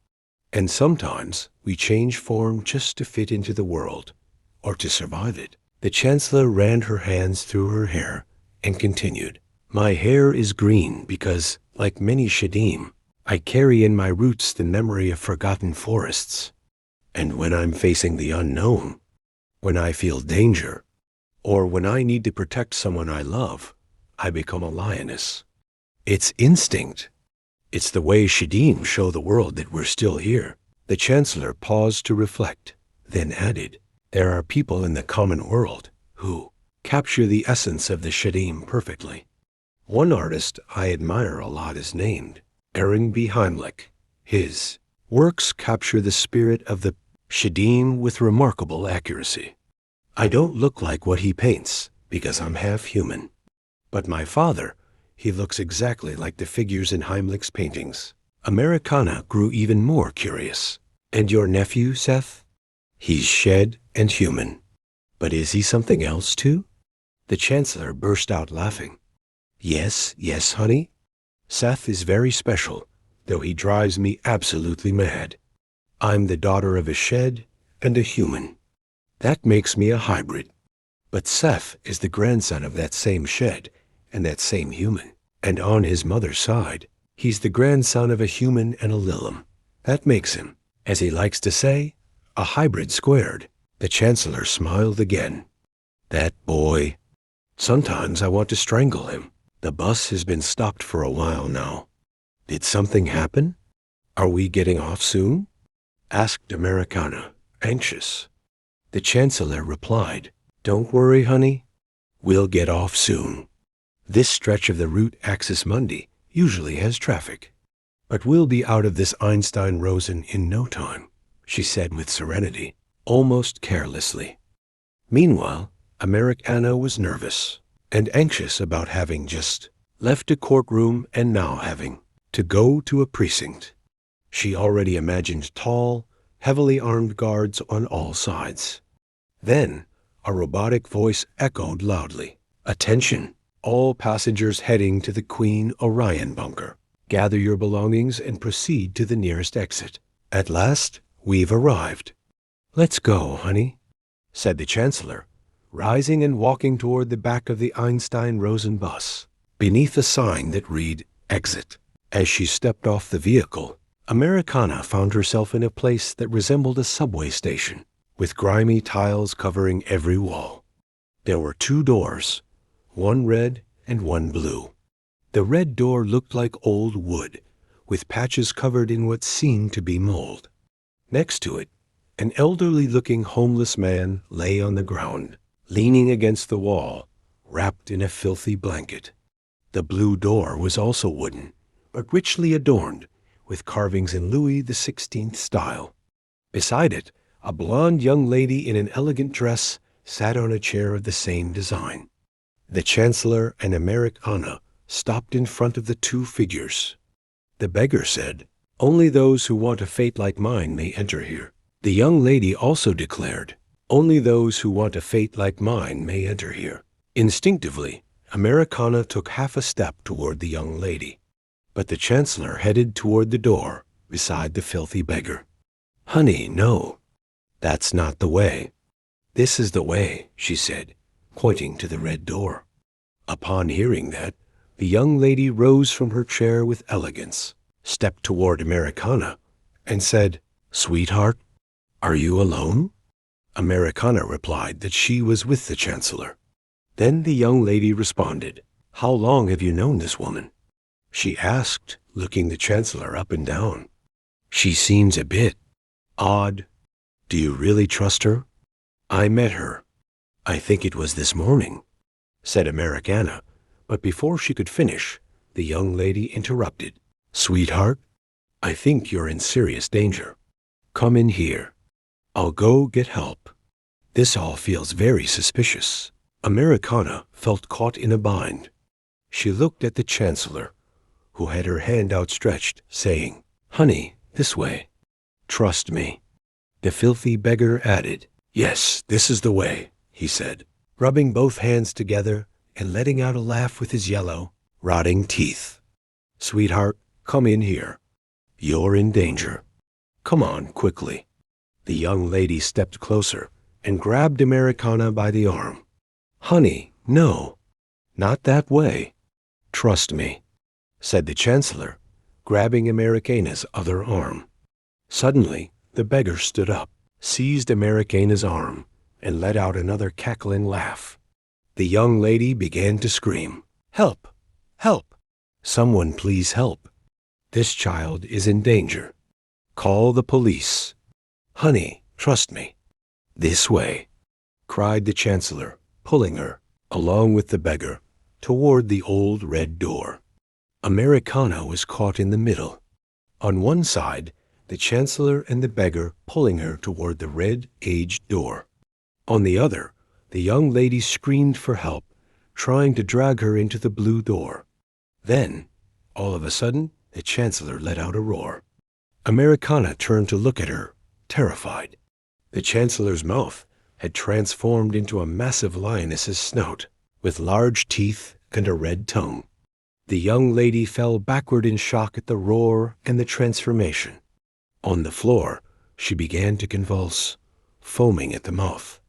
and sometimes we change form just to fit into the world, or to survive it. The Chancellor ran her hands through her hair and continued, My hair is green because, like many Shadim, I carry in my roots the memory of forgotten forests. And when I'm facing the unknown, when I feel danger, or when I need to protect someone I love, I become a lioness. It's instinct. It's the way Shadim show the world that we're still here. The Chancellor paused to reflect, then added, There are people in the common world who capture the essence of the Shadim perfectly. One artist I admire a lot is named Aaron B. Heimlich. His works capture the spirit of the Shadim with remarkable accuracy. I don't look like what he paints because I'm half human. But my father, he looks exactly like the figures in Heimlich's paintings. Americana grew even more curious. And your nephew, Seth? He's shed and human. But is he something else too? The Chancellor burst out laughing. Yes, honey. Seth is very special, though he drives me absolutely mad. I'm the daughter of a shed and a human. That makes me a hybrid. But Seth is the grandson of that same shed and that same human. And on his mother's side, he's the grandson of a human and a Lilum. That makes him, as he likes to say, a hybrid squared. The Chancellor smiled again. That boy. Sometimes I want to strangle him. The bus has been stopped for a while now. Did something happen? Are we getting off soon? Asked Americana, anxious. The Chancellor replied, Don't worry, honey. We'll get off soon. This stretch of the route Axis Mundi usually has traffic. But we'll be out of this Einstein-Rosen in no time, she said with serenity, almost carelessly. Meanwhile, Americana was nervous and anxious about having just left a courtroom and now having to go to a precinct. She already imagined tall, heavily armed guards on all sides. Then, a robotic voice echoed loudly, Attention, all passengers heading to the Queen Orion bunker. Gather your belongings and proceed to the nearest exit. At last, we've arrived. Let's go, honey, said the Chancellor, rising and walking toward the back of the Einstein-Rosen bus, beneath a sign that read, Exit. As she stepped off the vehicle, Americana found herself in a place that resembled a subway station, with grimy tiles covering every wall. There were 2 doors, one red and one blue. The red door looked like old wood, with patches covered in what seemed to be mold. Next to it, an elderly-looking homeless man lay on the ground, leaning against the wall, wrapped in a filthy blanket. The blue door was also wooden, but richly adorned with carvings in Louis XVI style. Beside it, a blonde young lady in an elegant dress sat on a chair of the same design. The Chancellor and Americana stopped in front of the two figures. The beggar said, "Only those who want a fate like mine may enter here." The young lady also declared, "Only those who want a fate like mine may enter here." Instinctively, Americana took half a step toward the young lady, but the Chancellor headed toward the door beside the filthy beggar. "Honey, no, that's not the way. This is the way," she said, pointing to the red door. Upon hearing that, the young lady rose from her chair with elegance, stepped toward Americana, and said, "Sweetheart, are you alone?" Americana replied that she was with the Chancellor. Then the young lady responded, "How long have you known this woman?" she asked, looking the Chancellor up and down. "She seems a bit odd. Do you really trust her?" "I met her. I think it was this morning," said Americana, but before she could finish, the young lady interrupted. "Sweetheart, I think you're in serious danger. Come in here. I'll go get help. This all feels very suspicious." Americana felt caught in a bind. She looked at the Chancellor, who had her hand outstretched, saying, "Honey, this way. Trust me." The filthy beggar added, "Yes, this is the way," he said, rubbing both hands together and letting out a laugh with his yellow, rotting teeth. "Sweetheart, come in here. You're in danger. Come on, quickly." The young lady stepped closer and grabbed Americana by the arm. "Honey, no, not that way. Trust me," said the Chancellor, grabbing Americana's other arm. Suddenly, the beggar stood up, seized Americana's arm, and let out another cackling laugh. The young lady began to scream, "Help! Help! Someone please help. This child is in danger. Call the police. Honey, trust me. This way," cried the Chancellor, pulling her, along with the beggar, toward the old red door. Americana was caught in the middle. On one side, the Chancellor and the beggar pulling her toward the red, aged door. On the other, the young lady screamed for help, trying to drag her into the blue door. Then, all of a sudden, the Chancellor let out a roar. Americana turned to look at her, terrified. The Chancellor's mouth had transformed into a massive lioness's snout, with large teeth and a red tongue. The young lady fell backward in shock at the roar and the transformation. On the floor, she began to convulse, foaming at the mouth.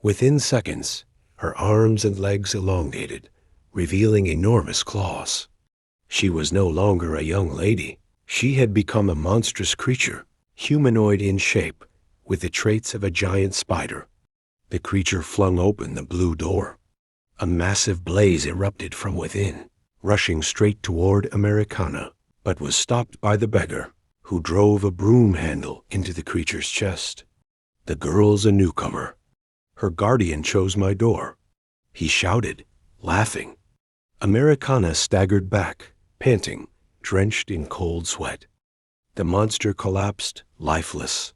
Within seconds, her arms and legs elongated, revealing enormous claws. She was no longer a young lady. She had become a monstrous creature, humanoid in shape, with the traits of a giant spider. The creature flung open the blue door. A massive blaze erupted from within, rushing straight toward Americana, but was stopped by the beggar, who drove a broom handle into the creature's chest. "The girl's a newcomer. Her guardian chose my door," he shouted, laughing. Americana staggered back, panting, drenched in cold sweat. The monster collapsed, lifeless.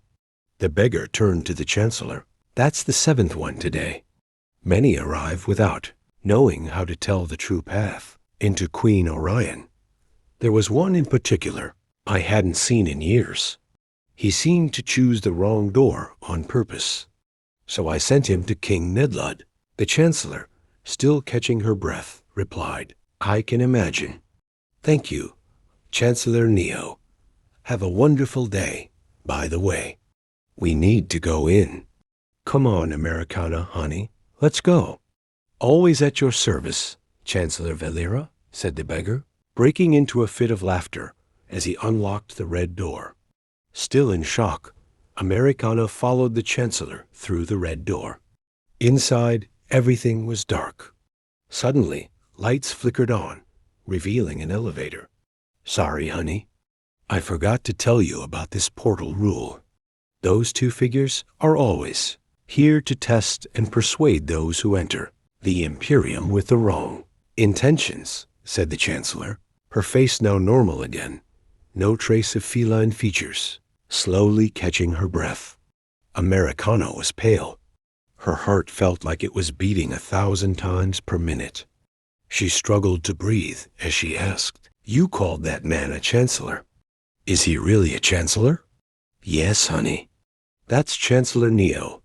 The beggar turned to the Chancellor. "That's the 7th one today. Many arrive without knowing how to tell the true path into Queen Orion. There was one in particular I hadn't seen in years. He seemed to choose the wrong door on purpose. So I sent him to King Nedlud." The Chancellor, still catching her breath, replied, "I can imagine. Thank you, Chancellor Neo. Have a wonderful day. By the way, we need to go in." "Come on, Americana, honey. Let's go." "Always at your service, Chancellor Valera," said the beggar, breaking into a fit of laughter as he unlocked the red door. Still in shock, Americana followed the Chancellor through the red door. Inside, everything was dark. Suddenly, lights flickered on, revealing an elevator. "Sorry, honey. I forgot to tell you about this portal rule. Those two figures are always here to test and persuade those who enter the Imperium with the wrong intentions said the Chancellor, her face now normal again, no trace of feline features, slowly catching her breath. Americana was pale. Her heart felt like it was beating 1,000 times per minute. She struggled to breathe as she asked, "You called that man a chancellor. Is he really a chancellor?" "Yes, honey. That's Chancellor Neo.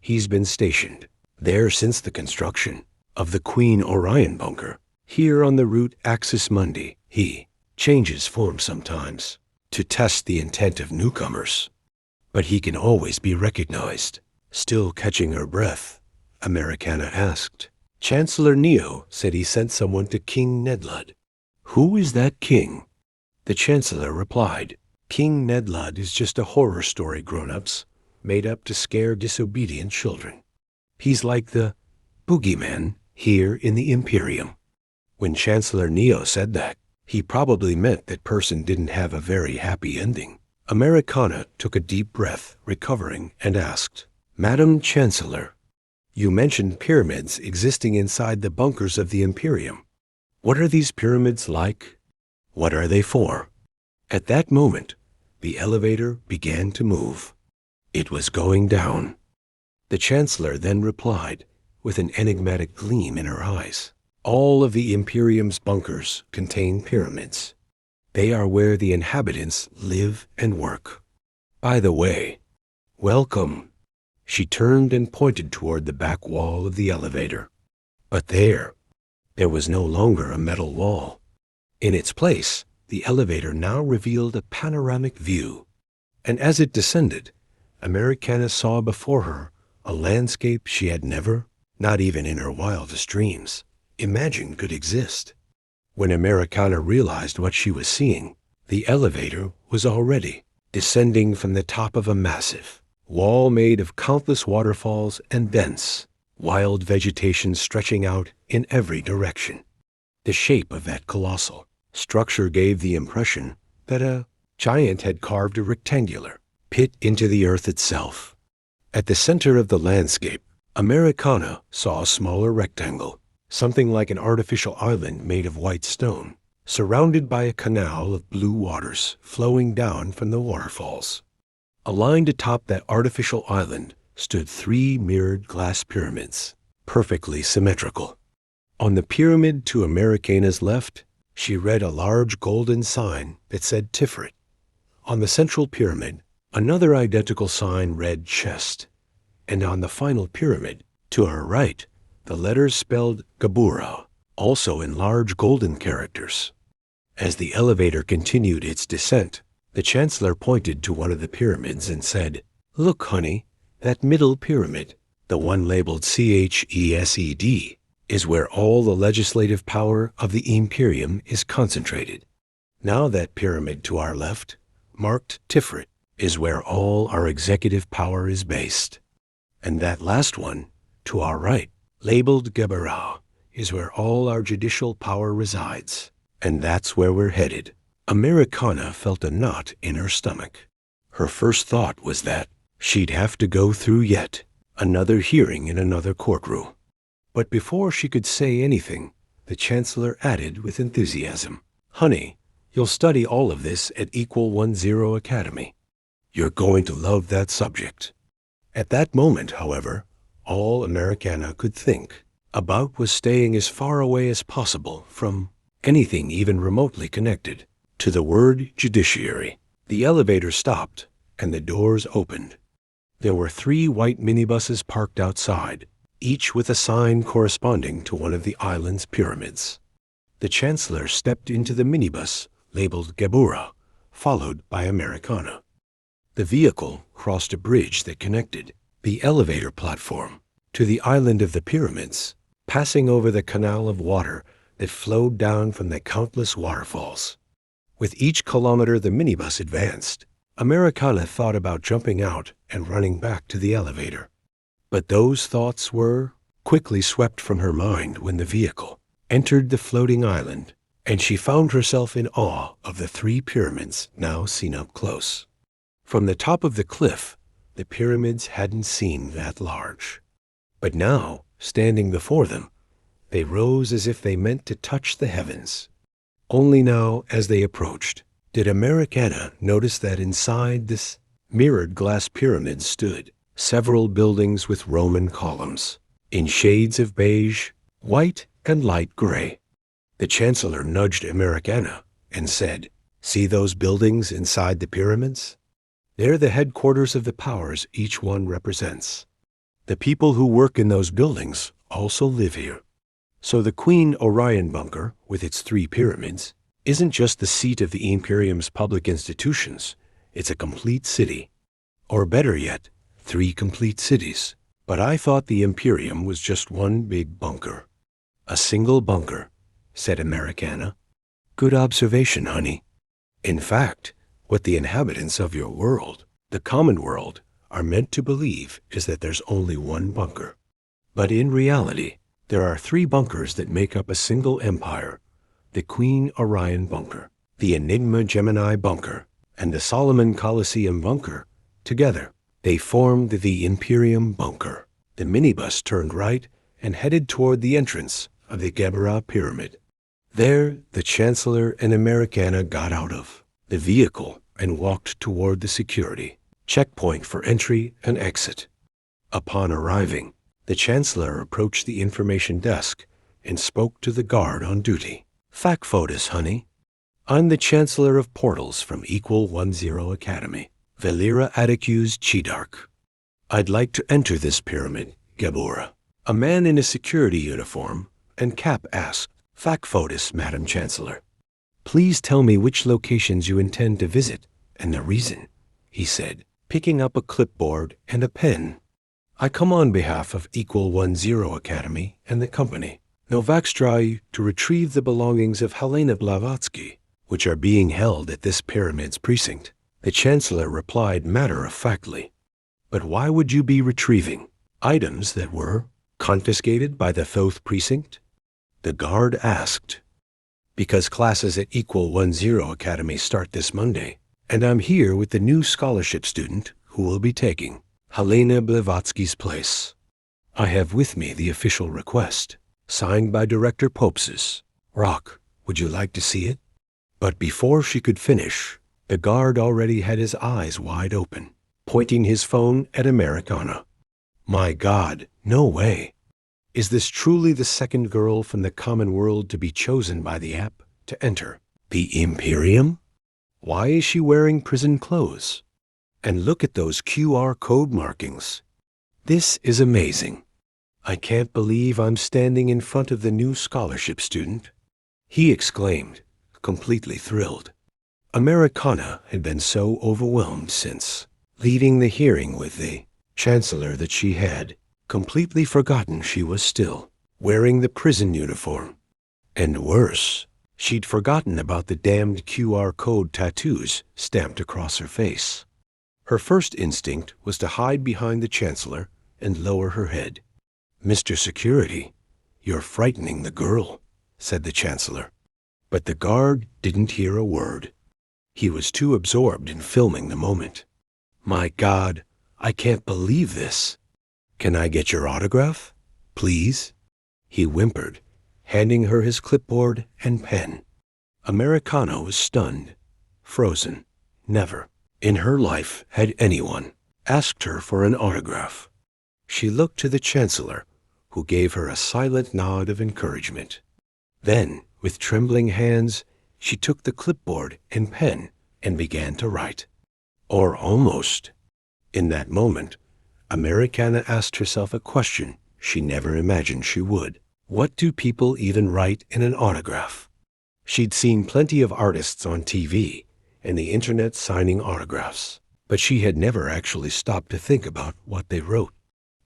He's been stationed there since the construction of the Queen Orion bunker. Here on the route Axis Mundi, he changes form sometimes to test the intent of newcomers. But he can always be recognized." Still catching her breath, Americana asked. "Chancellor Neo said he sent someone to King Nedlud." "Who is that king?" The Chancellor replied, "King Nedlud is just a horror story, grown-ups, made up to scare disobedient children. He's like the boogeyman here in the Imperium." When Chancellor Neo said that, he probably meant that person didn't have a very happy ending. Americana took a deep breath, recovering, and asked, "Madam Chancellor, you mentioned pyramids existing inside the bunkers of the Imperium. What are these pyramids like? What are they for?" At that moment, the elevator began to move. It was going down. The Chancellor then replied, with an enigmatic gleam in her eyes, "All of the Imperium's bunkers contain pyramids. They are where the inhabitants live and work. By the way, welcome." She turned and pointed toward the back wall of the elevator. But there was no longer a metal wall. In its place, the elevator now revealed a panoramic view. And as it descended, Americana saw before her a landscape she had never, not even in her wildest dreams, imagined could exist. When Americana realized what she was seeing, the elevator was already descending from the top of a massive wall made of countless waterfalls and dense, wild vegetation stretching out in every direction. The shape of that colossal structure gave the impression that a giant had carved a rectangular pit into the earth itself. At the center of the landscape, Americana saw a smaller rectangle, something like an artificial island made of white stone, surrounded by a canal of blue waters flowing down from the waterfalls. Aligned atop that artificial island stood 3 mirrored glass pyramids, perfectly symmetrical. On the pyramid to Americana's left, she read a large golden sign that said Tiferet. On the central pyramid, another identical sign read Chest. And on the final pyramid, to her right, the letters spelled Gabura, also in large golden characters. As the elevator continued its descent, the Chancellor pointed to one of the pyramids and said, "Look, honey, that middle pyramid, the one labeled CHESED, is where all the legislative power of the Imperium is concentrated. Now that pyramid to our left, marked Tiferet, is where all our executive power is based. And that last one, to our right, labeled Gebera, is where all our judicial power resides. And that's where we're headed." Americana felt a knot in her stomach. Her first thought was that she'd have to go through yet another hearing in another courtroom. But before she could say anything, the Chancellor added with enthusiasm, "Honey, you'll study all of this at Equal 10 Academy. You're going to love that subject." At that moment, however, all Americana could think about was staying as far away as possible from anything even remotely connected to the word judiciary. The elevator stopped, and the doors opened. There were 3 white minibuses parked outside, each with a sign corresponding to one of the island's pyramids. The Chancellor stepped into the minibus labeled Gebura, followed by Americana. The vehicle crossed a bridge that connected the elevator platform to the island of the pyramids, passing over the canal of water that flowed down from the countless waterfalls. With each kilometer the minibus advanced, Americana thought about jumping out and running back to the elevator. But those thoughts were quickly swept from her mind when the vehicle entered the floating island, and she found herself in awe of the 3 pyramids now seen up close. From the top of the cliff, the pyramids hadn't seemed that large. But now, standing before them, They rose as if they meant to touch the heavens. Only now, as they approached, did Americana notice that inside this mirrored glass pyramid stood several buildings with Roman columns, in shades of beige, white, and light gray. The Chancellor nudged Americana and said, "See those buildings inside the pyramids? They're the headquarters of the powers each one represents. The people who work in those buildings also live here. So the Queen Orion bunker, with its 3 pyramids, isn't just the seat of the Imperium's public institutions, it's a complete city. Or better yet, 3 complete cities. But I thought the Imperium was just one big bunker." "A single bunker," said Americana. "Good observation, honey. In fact, what the inhabitants of your world, the common world, are meant to believe is that there's only one bunker. But in reality, there are 3 bunkers that make up a single empire: the Queen Orion bunker, the Enigma Gemini bunker, and the Solomon Coliseum bunker. Together, they formed the Imperium bunker." The minibus turned right and headed toward the entrance of the Gebera pyramid. There, the Chancellor and Americana got out of the vehicle and walked toward the security checkpoint for entry and exit. Upon arriving, the Chancellor approached the information desk and spoke to the guard on duty. "FOEDUS, honey. I'm the Chancellor of Portals from Equal 10 Academy, Valera Atticus Chidark. I'd like to enter this pyramid, Gebura." A man in a security uniform and cap asked, "FOEDUS, Madam Chancellor. Please tell me which locations you intend to visit and the reason," he said, picking up a clipboard and a pen. "I come on behalf of Equal 10 Academy and the company Novakstrai to retrieve the belongings of Helena Blavatsky, which are being held at this pyramid's precinct." The Chancellor replied matter-of-factly, "But why would you be retrieving items that were confiscated by the Thoth precinct?" The guard asked. "Because classes at Equal 10 Academy start this Monday, and I'm here with the new scholarship student who will be taking Helena Blavatsky's place. I have with me the official request, signed by Director Popsis. Rock, would you like to see it?" But before she could finish, the guard already had his eyes wide open, pointing his phone at Americana. "My God, no way. Is this truly the second girl from the common world to be chosen by the app to enter the Imperium? Why is she wearing prison clothes? And look at those QR code markings. This is amazing. I can't believe I'm standing in front of the new scholarship student," he exclaimed, completely thrilled. Americana had been so overwhelmed since leading the hearing with the Chancellor that she had completely forgotten she was still wearing the prison uniform. And worse, she'd forgotten about the damned QR code tattoos stamped across her face. Her first instinct was to hide behind the Chancellor and lower her head. "Mr. Security, you're frightening the girl," said the Chancellor. But the guard didn't hear a word. He was too absorbed in filming the moment. "My God, I can't believe this. Can I get your autograph, please?" he whimpered, handing her his clipboard and pen. Americana was stunned, frozen. Never in her life had anyone asked her for an autograph. She looked to the Chancellor, who gave her a silent nod of encouragement. Then, with trembling hands, she took the clipboard and pen and began to write. Or almost. In that moment, Americana asked herself a question she never imagined she would. What do people even write in an autograph? She'd seen plenty of artists on TV and the internet signing autographs, but she had never actually stopped to think about what they wrote.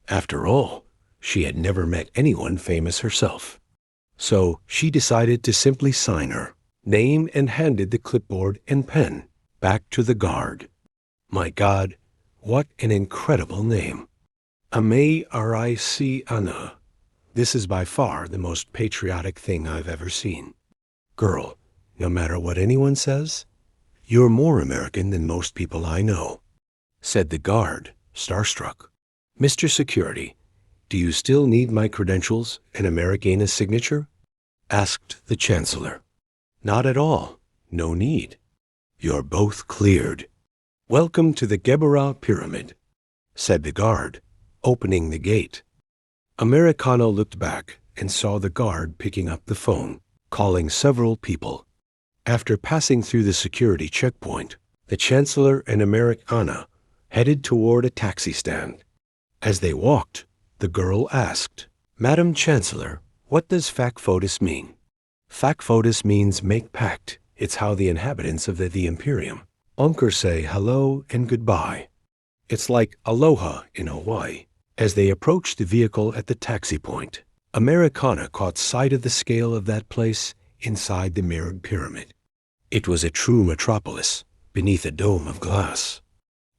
After all, she had never met anyone famous herself. So she decided to simply sign her name and handed the clipboard and pen back to the guard. My God, what an incredible name. Ame Arici Ana. This is by far the most patriotic thing I've ever seen. Girl, no matter what anyone says, you're more American than most people I know, said the guard, starstruck. Mr. Security, Do you still need my credentials and Americana's signature? Asked the Chancellor. Not at all. No need. You're both cleared. Welcome to the Geberah Pyramid, said the guard, opening the gate. Americana looked back and saw the guard picking up the phone, calling several people. After passing through the security checkpoint, the Chancellor and Americana headed toward a taxi stand. As they walked, the girl asked, Madam Chancellor, what does FOEDUS mean? FOEDUS means make pact. It's how the inhabitants of the-Imperium say hello and goodbye. It's like aloha in Hawaii. As they approached the vehicle at the taxi point, Americana caught sight of the scale of that place inside the mirrored pyramid. It was a true metropolis beneath a dome of glass.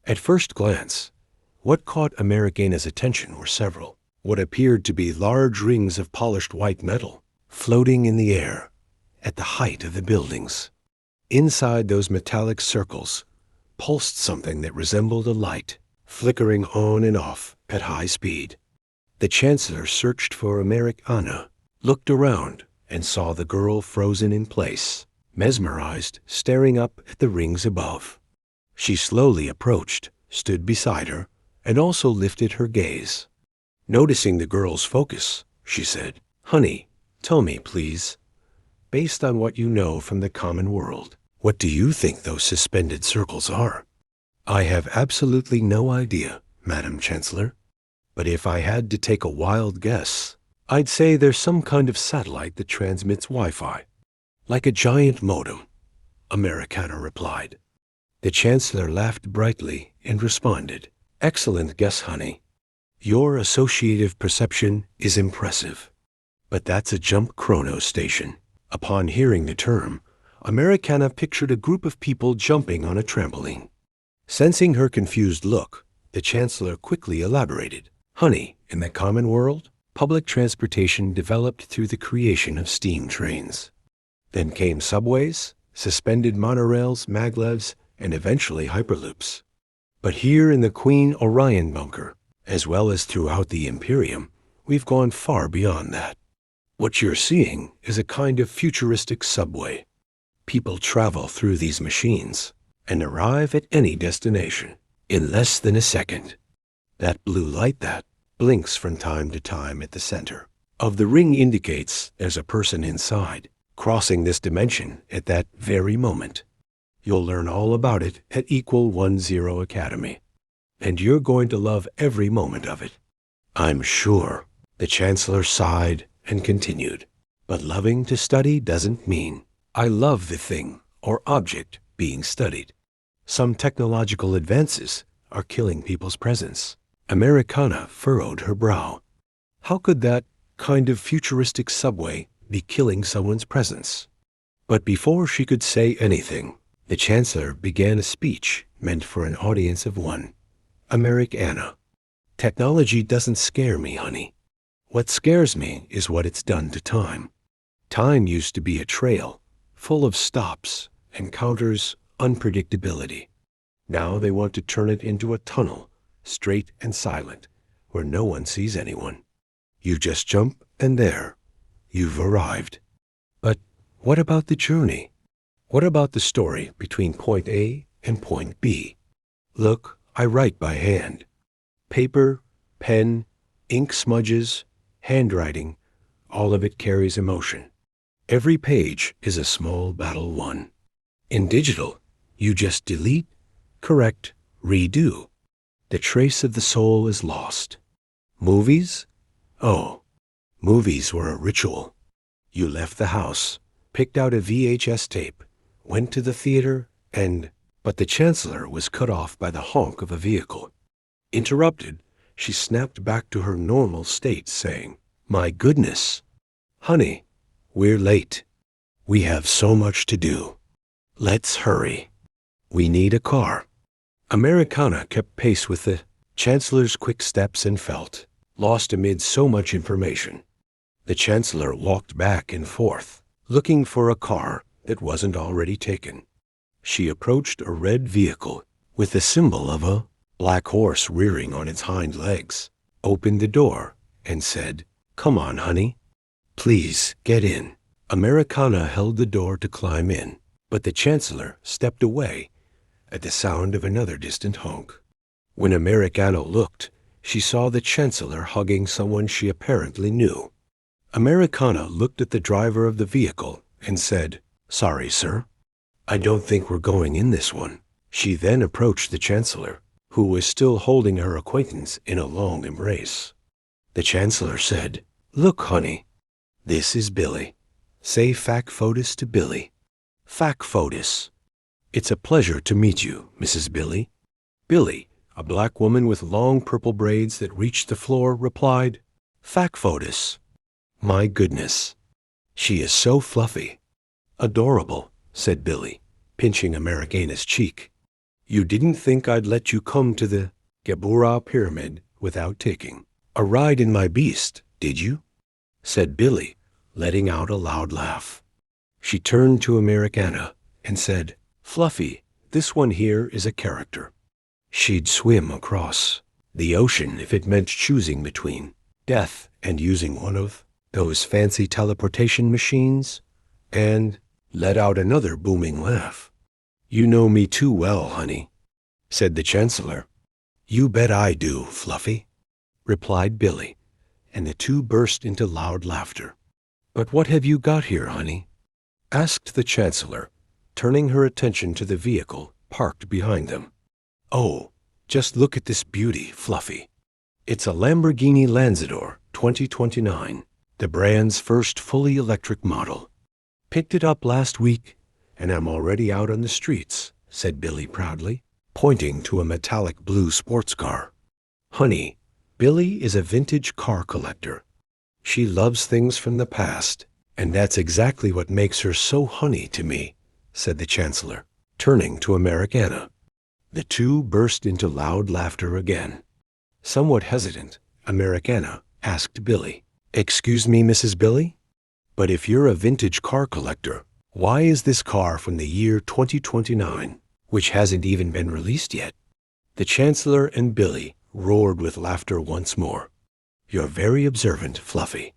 At first glance, what caught Americana's attention were several, what appeared to be large rings of polished white metal floating in the air at the height of the buildings. Inside those metallic circles pulsed something that resembled a light, flickering on and off at high speed. The Chancellor searched for Americana, looked around, and saw the girl frozen in place, mesmerized, staring up at the rings above. She slowly approached, stood beside her, and also lifted her gaze. Noticing the girl's focus, she said, Honey, tell me, please, based on what you know from the common world, what do you think those suspended circles are? I have absolutely no idea, Madam Chancellor, but if I had to take a wild guess, I'd say there's some kind of satellite that transmits Wi-Fi. Like a giant modem, Americana replied. The Chancellor laughed brightly and responded, Excellent guess, honey. Your associative perception is impressive. But that's a jump chrono station. Upon hearing the term, Americana pictured a group of people jumping on a trampoline. Sensing her confused look, the Chancellor quickly elaborated. Honey, in the common world, public transportation developed through the creation of steam trains. Then came subways, suspended monorails, maglevs, and eventually hyperloops. But here in the Queen Orion bunker, as well as throughout the Imperium, we've gone far beyond that. What you're seeing is a kind of futuristic subway. People travel through these machines and arrive at any destination in less than a second. That blue light that blinks from time to time at the center of the ring indicates there's a person inside, crossing this dimension at that very moment. You'll learn all about it at Equal 10 Academy, and you're going to love every moment of it. I'm sure. The Chancellor sighed and continued, but loving to study doesn't mean I love the thing or object being studied. Some technological advances are killing people's presence. Americana furrowed her brow. How could that kind of futuristic subway be killing someone's presence? But before she could say anything, the Chancellor began a speech meant for an audience of one. Americana, technology doesn't scare me, honey. What scares me is what it's done to time. Time used to be a trail, full of stops, encounters, unpredictability. Now they want to turn it into a tunnel, straight and silent, where no one sees anyone. You just jump and there, you've arrived. But what about the journey? What about the story between point A and point B? Look, I write by hand. Paper, pen, ink smudges, handwriting, all of it carries emotion. Every page is a small battle won. In digital, you just delete, correct, redo. The trace of the soul is lost. Movies? Oh, movies were a ritual. You left the house, picked out a VHS tape, went to the theater, but the Chancellor was cut off by the honk of a vehicle. Interrupted, she snapped back to her normal state, saying, My goodness, honey, we're late. We have so much to do. Let's hurry. We need a car. Americana kept pace with the Chancellor's quick steps and felt lost amid so much information. The Chancellor walked back and forth, looking for a car that wasn't already taken. She approached a red vehicle with the symbol of a black horse rearing on its hind legs, opened the door, and said, "Come on, honey. Please, get in." Americana held the door to climb in, but the Chancellor stepped away at the sound of another distant honk. When Americana looked, she saw the Chancellor hugging someone she apparently knew. Americana looked at the driver of the vehicle and said, "Sorry, sir. I don't think we're going in this one." She then approached the Chancellor, who was still holding her acquaintance in a long embrace. The Chancellor said, "Look, honey, this is Billy. Say FOEDUS to Billy." FOEDUS. "It's a pleasure to meet you, Mrs. Billy." Billy, a black woman with long purple braids that reached the floor, replied, FOEDUS. "My goodness, she is so fluffy." "Adorable," said Billy, pinching Americana's cheek. "You didn't think I'd let you come to the Gebura Pyramid without taking a ride in my beast, did you?" said Billy, letting out a loud laugh. She turned to Americana and said, "Fluffy, this one here is a character. She'd swim across the ocean if it meant choosing between death and using one of those fancy teleportation machines," and let out another booming laugh. "You know me too well, honey," said the Chancellor. "You bet I do, Fluffy," replied Billy, and the two burst into loud laughter. "But what have you got here, honey?" asked the Chancellor, turning her attention to the vehicle parked behind them. "Oh, just look at this beauty, Fluffy. It's a Lamborghini Lanzador 2029, the brand's first fully electric model. Picked it up last week, and I'm already out on the streets," said Billy proudly, pointing to a metallic blue sports car. "Honey, Billy is a vintage car collector. She loves things from the past, and that's exactly what makes her so honey to me," said the Chancellor, turning to Americana. The two burst into loud laughter again. Somewhat hesitant, Americana asked Billy, "Excuse me, Mrs. Billy, but if you're a vintage car collector, why is this car from the year 2029, which hasn't even been released yet?" The Chancellor and Billy roared with laughter once more. "You're very observant, Fluffy,"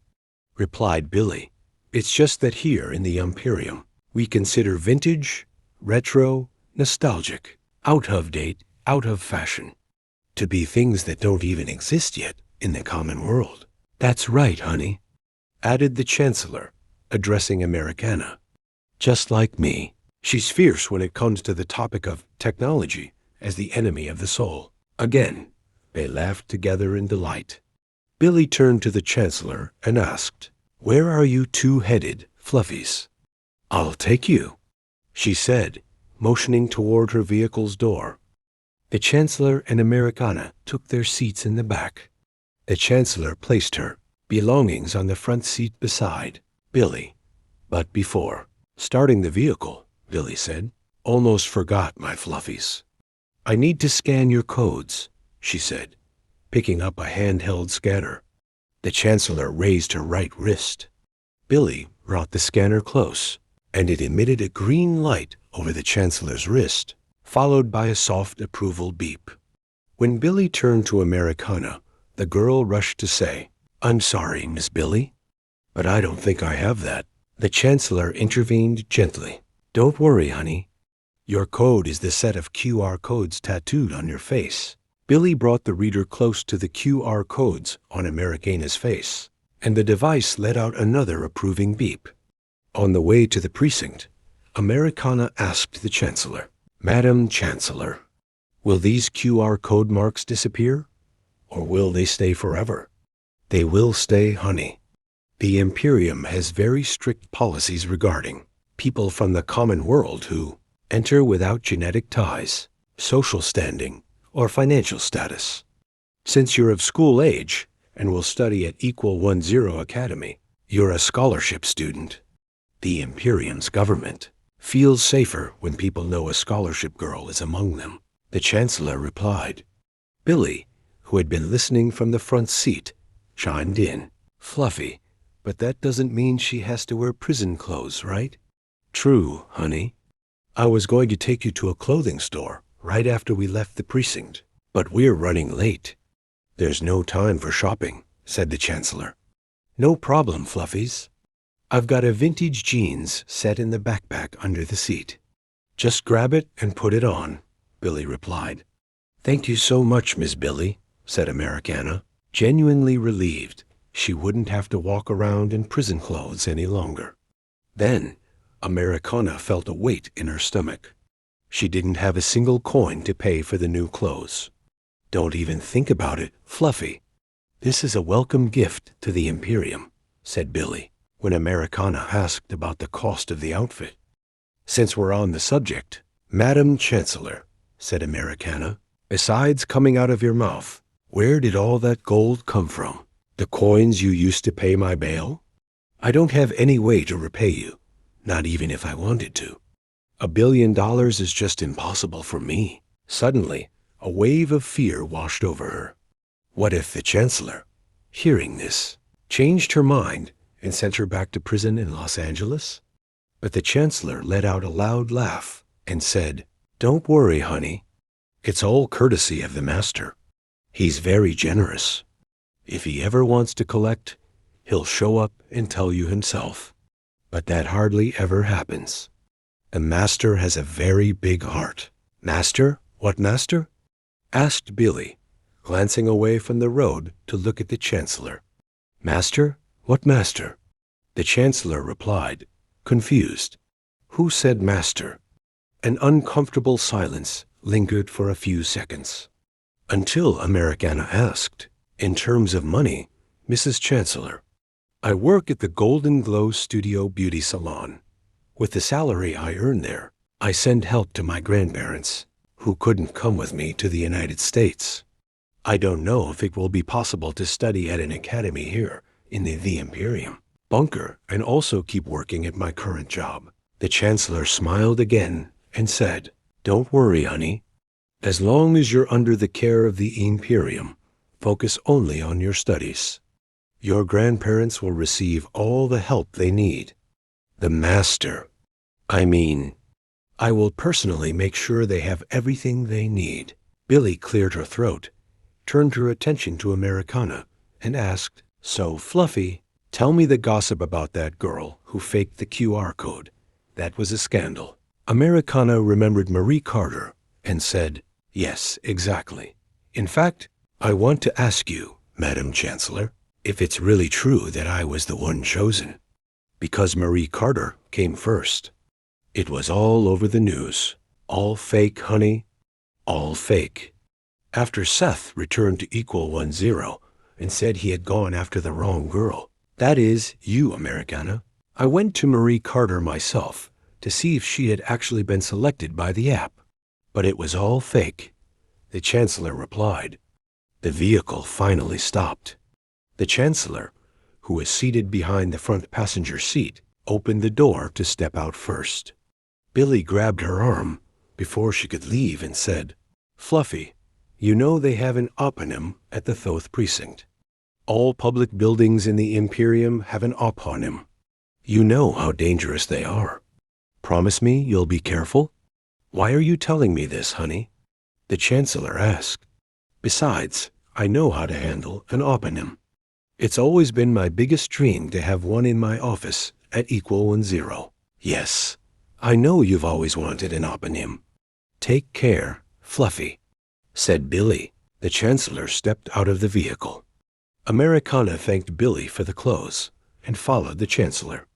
replied Billy. "It's just that here in the Imperium, we consider vintage, retro, nostalgic, out of date, out of fashion, to be things that don't even exist yet in the common world." "That's right, honey," added the Chancellor, addressing Americana. "Just like me. She's fierce when it comes to the topic of technology as the enemy of the soul." Again, they laughed together in delight. Billy turned to the Chancellor and asked, "Where are you two headed, Fluffies?" "I'll take you," she said, motioning toward her vehicle's door. The Chancellor and Americana took their seats in the back. The Chancellor placed her belongings on the front seat beside Billy. "But before starting the vehicle," Billy said, "almost forgot, my Fluffies. I need to scan your codes," she said, picking up a handheld scanner. The Chancellor raised her right wrist. Billy brought the scanner close, and it emitted a green light over the Chancellor's wrist, followed by a soft approval beep. When Billy turned to Americana, the girl rushed to say, "I'm sorry, Miss Billy, but I don't think I have that." The Chancellor intervened gently. "Don't worry, honey. Your code is the set of QR codes tattooed on your face." Billy brought the reader close to the QR codes on Americana's face, and the device let out another approving beep. On the way to the precinct, Americana asked the Chancellor, "Madam Chancellor, will these QR code marks disappear, or will they stay forever?" "They will stay, honey. The Imperium has very strict policies regarding people from the common world who enter without genetic ties, social standing, or financial status. Since you're of school age and will study at Equal 10 Academy, you're a scholarship student. The Imperium's government feels safer when people know a scholarship girl is among them," the Chancellor replied. Billy, who had been listening from the front seat, chimed in, "Fluffy, but that doesn't mean she has to wear prison clothes, right?" "True, honey. I was going to take you to a clothing store right after we left the precinct, but we're running late. There's no time for shopping," said the Chancellor. "No problem, Fluffies. I've got a vintage jeans set in the backpack under the seat. Just grab it and put it on," Billy replied. "Thank you so much, Miss Billy," said Americana, genuinely relieved she wouldn't have to walk around in prison clothes any longer. Then Americana felt a weight in her stomach. She didn't have a single coin to pay for the new clothes. "Don't even think about it, Fluffy. This is a welcome gift to the Imperium," said Billy, when Americana asked about the cost of the outfit. "Since we're on the subject, Madam Chancellor," said Americana, "besides coming out of your mouth, where did all that gold come from? The coins you used to pay my bail? I don't have any way to repay you, not even if I wanted to. $1 billion is just impossible for me." Suddenly, a wave of fear washed over her. What if the Chancellor, hearing this, changed her mind and sent her back to prison in Los Angeles? But the Chancellor let out a loud laugh and said, "Don't worry, honey. It's all courtesy of the Master. He's very generous. If he ever wants to collect, he'll show up and tell you himself. But that hardly ever happens. The Master has a very big heart." "Master? What master?" asked Billy, glancing away from the road to look at the Chancellor. "Master? What master?" The Chancellor replied, confused. "Who said master?" An uncomfortable silence lingered for a few seconds, until Americana asked, "In terms of money, Mrs. Chancellor, I work at the Golden Glow Studio Beauty Salon. With the salary I earn there, I send help to my grandparents, who couldn't come with me to the United States. I don't know if it will be possible to study at an academy here in the Imperium bunker and also keep working at my current job." The Chancellor smiled again and said, "Don't worry, honey. As long as you're under the care of the Imperium, focus only on your studies. Your grandparents will receive all the help they need. The Master, I will personally make sure they have everything they need." Billy cleared her throat, turned her attention to Americana, and asked, "So, Fluffy, tell me the gossip about that girl who faked the QR code. That was a scandal." Americana remembered Marie Carter and said, "Yes, exactly. In fact, I want to ask you, Madam Chancellor, if it's really true that I was the one chosen. Because Marie Carter came first. It was all over the news. All fake, honey. All fake." After Seth returned to equal 10 and said he had gone after the wrong girl, that is, you, Americana, I went to Marie Carter myself to see if she had actually been selected by the app. But it was all fake, the Chancellor replied. The vehicle finally stopped. The Chancellor, who was seated behind the front passenger seat, opened the door to step out first. Billy grabbed her arm before she could leave and said, "Fluffy, you know they have an oponym at the Thoth precinct. All public buildings in the Imperium have an oponym. You know how dangerous they are. Promise me you'll be careful?" "Why are you telling me this, honey?" the Chancellor asked. "Besides, I know how to handle an oponym. It's always been my biggest dream to have one in my office at equal 10. Yes, I know you've always wanted an oponym. Take care, Fluffy," said Billy. The Chancellor stepped out of the vehicle. Americana thanked Billy for the clothes and followed the Chancellor.